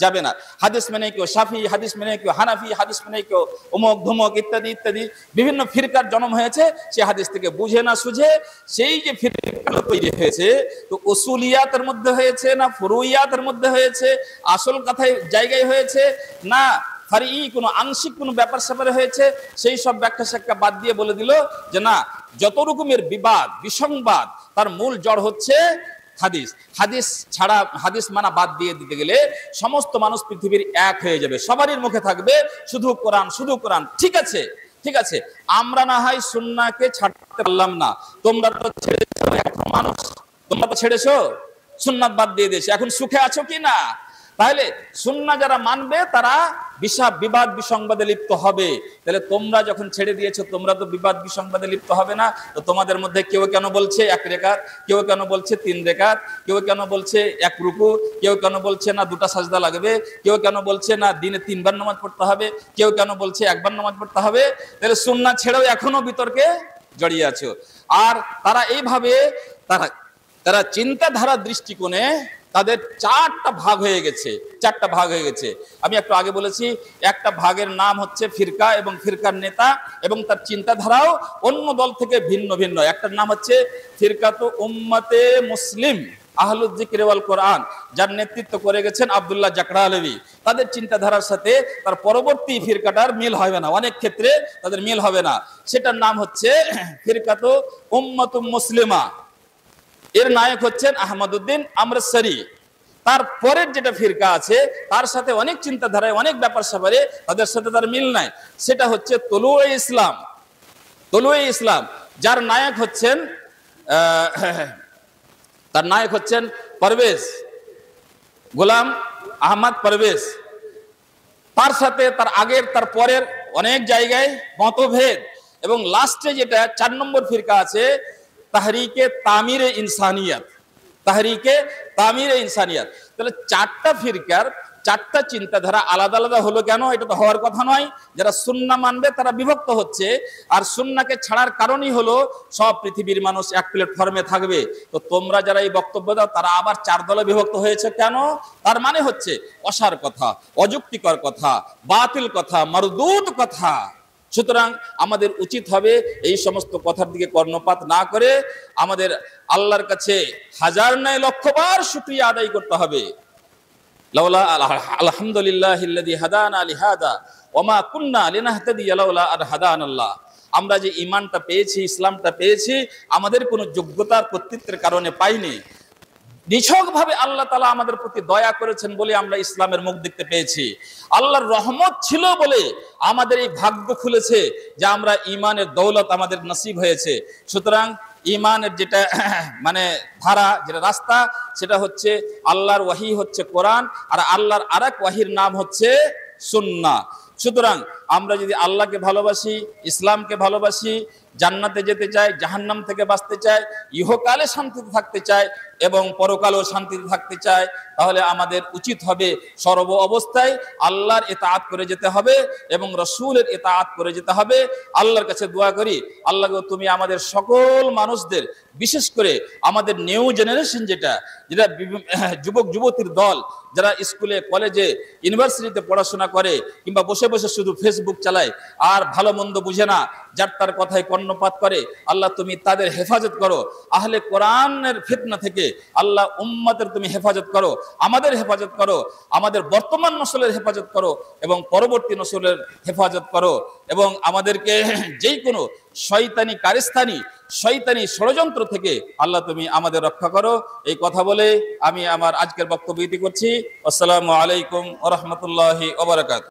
যাবে না। হাদিস মানে কেউ শাফি, হাদিস মানে কেউ হানাফি, হাদিস মানে কেউ অমুক ধুমক ইত্যাদি ইত্যাদি বিভিন্ন ফিরকার জন্ম হয়েছে। সে হাদিস থেকে বুঝে না সুঝে সেই যে ফিরকা তৈরি হয়েছে, তো উসুলিয়াতের মধ্যে হয়েছে না ফুরুইয়াতের মধ্যে হয়েছে, আসল কথায় জায়গায় হয়েছে না ফারি কোনো আংশিক কোনো ব্যাপার স্যাপারে হয়েছে, সেই সব ব্যাখ্যা স্যাখ্যা বাদ দিয়ে বলে দিল যে না, যত রকমের বিবাদ বিসংবাদ তার মূল জড় হচ্ছে হাদিস। হাদিস ছাড়া, হাদিস মানা বাদ দিয়ে দিতে গেলে সমস্ত মানুষ পৃথিবীর এক হয়ে যাবে, সবারই মুখে থাকবে শুধু কোরআন, শুধু কোরআন। ঠিক আছে, ঠিক আছে, আমরা না হয় সুন্নাহকে ছাড়তে পারলাম না, তোমরা তো ছেড়েছো, এখন মানুষ তোমরা তো ছেড়েছো, সুন্নাত বাদ দিয়ে দিয়েছে, এখন সুখে আছো কি না? তাহলে সুন্নাহ যারা মানবে তারা বিবাদ বিসংবাদে লিপ্ত হবে। তাহলে তোমরা যখন ছেড়ে দিয়েছো, তোমরা তো বিবাদ বিসংবাদে লিপ্ত হবে না। তো তোমাদের মধ্যে কেউ কেন বলছে 1 রেকাত, কেউ কেন বলছে 3 রেকাত, কেউ কেন বলছে 1 রুকু, কেউ কেন বলছে না 2টা সাজদা লাগবে, কেউ কেন বলছে না দিনে 3 বার নামাজ পড়তে হবে, কেউ কেন বলছে 1 বার নামাজ পড়তে হবে। তাহলে সুন্নাহ ছেড়েও এখনো বিতর্কে জড়িয়ে আছো। আর তারা এইভাবে তারা চিন্তাধারার দৃষ্টিকোণে তাদের 4টা ভাগ হয়ে গেছে, 4টা ভাগ হয়ে গেছে। আমি একটু আগে বলেছি, একটা ভাগের নাম হচ্ছে ফিরকা এবং ফিরকার নেতা এবং তার চিন্তাধারাও অন্য দল থেকে ভিন্ন ভিন্ন। একটার নাম হচ্ছে ফিরকাতু উম্মতে মুসলিম আহলুল যিকর ওয়াল কোরআন, যার নেতৃত্ব করে গেছেন আব্দুল্লাহ জাকরা আলভী। তাদের চিন্তাধারার সাথে তার পরবর্তী ফিরকাটার মিল হবে না, অনেক ক্ষেত্রে তাদের মিল হবে না। সেটার নাম হচ্ছে ফিরকাতু উম্মাতু মুসলিমা, এর নায়ক হচ্ছেন আহমদউদ্দিন আমরসারি। তার পরের যেটা ফিরকা আছে তার সাথে অনেক চিন্তাধারায় অনেক ব্যাপার স্যাপারে তাদের সাথে তার মিল নাই, সেটা হচ্ছে তলুয়ে ইসলাম। তলুয়ে ইসলাম, যার নায়ক হচ্ছেন তার নায়ক হচ্ছেন পারভেজ, গোলাম আহমদ পারভেজ। তার সাথে তার আগের তার পরের অনেক জায়গায় মতভেদ, এবং লাস্টে যেটা 4 নম্বর ফিরকা আছে তাহরিকে তামিরে ইনসানিয়াত, তাহরিকে তামিরে ইনসানিয়াত। তাহলে 4টা ফিরকার 4টা চিন্তাধারা আলাদা আলাদা হলো কেন? এটা তো হওয়ার কথা নয়। যারা সুন্নাহ মানবে তারা বিভক্ত হচ্ছে, আর সুন্নাহকে ছাড়ার কারণই হলো সব পৃথিবীর মানুষ এক প্ল্যাটফর্মে থাকবে। তো তোমরা যারা এই বক্তব্য দাও তারা আবার 4 দলে বিভক্ত হয়েছে কেন? তার মানে হচ্ছে অসার কথা, অযুক্তিকর কথা, বাতিল কথা, মারদুদ কথা। সুতরাং আমাদের উচিত হবে এই সমস্ত কথার দিকে কর্ণপাত না করে আমাদের আল্লাহর কাছে হাজার নয় লক্ষবার শুকরিয়া আদায় করতে হবে। লাউলা আলহামদুলিল্লাহিল্লাযী হাদানা লিহাদা ওয়া মা কুন্না লিনাহতাদিয়া লাউলা আন হাদানাল্লাহ। আমরা যে ঈমানটা পেয়েছি, ইসলামটা পেয়েছি, আমাদের কোনো যোগ্যতার কর্তৃত্বের কারণে পাইনি, নিছকভাবে আল্লাহ তাআলা আমাদের প্রতি দয়া করেছেন বলে আমরা ইসলামের মুখ দেখতে পেয়েছি। আল্লাহর রহমত ছিল বলে আমাদের এই ভাগ্য খুলেছে যে আমরা ঈমানের দৌলত আমাদের নসিব হয়েছে। সুতরাং ঈমানের যেটা মানে ধারা, যেটা রাস্তা, সেটা হচ্ছে আল্লাহর ওয়াহি হচ্ছে কোরআন, আর আল্লাহর আরেক ওয়াহির নাম হচ্ছে সুন্নাহ। সুতরাং আমরা যদি আল্লাহকে ভালোবাসি, ইসলামকে ভালোবাসি, জান্নাতে যেতে চাই, জাহান্নাম থেকে বাঁচতে চাই, ইহকালে শান্তিতে থাকতে চাই এবং পরকালেও শান্তিতে থাকতে চাই, তাহলে আমাদের উচিত হবে সর্ব অবস্থায় আল্লাহর ইতাআত করে যেতে হবে এবং রাসূলের ইতাআত করে যেতে হবে। আল্লাহর কাছে দোয়া করি, আল্লাহ গো তুমি আমাদের সকল মানুষদের, বিশেষ করে আমাদের নিউ জেনারেশন যেটা যুবক যুবতীর দল, যারা স্কুলে কলেজে ইউনিভার্সিটিতে পড়াশোনা করে কিংবা বসে বসে শুধু ফেসবুক চালায় আর ভালো মন্দ বুঝে না, যার তার কথায় কর্ণপাত করে, আল্লাহ তুমি তাদের হেফাজত করো। আহলে কোরআনের ফিতনা থেকে আল্লাহ উম্মতের তুমি হেফাজত করো, আমাদের হেফাজত করো, আমাদের বর্তমান নসলের হেফাজত করো এবং পরবর্তী নসলের হেফাজত করো, এবং আমাদেরকে যেই কোনো শয়তানি কারিস্তানি, শয়তানি ষড়যন্ত্র থেকে আল্লাহ তুমি আমাদের রক্ষা করো। এই কথা বলে আমি আমার আজকের বক্তব্য ইতি করছি। আসসালামু আলাইকুম ওয়া রাহমাতুল্লাহি ওয়া বারাকাতুহু।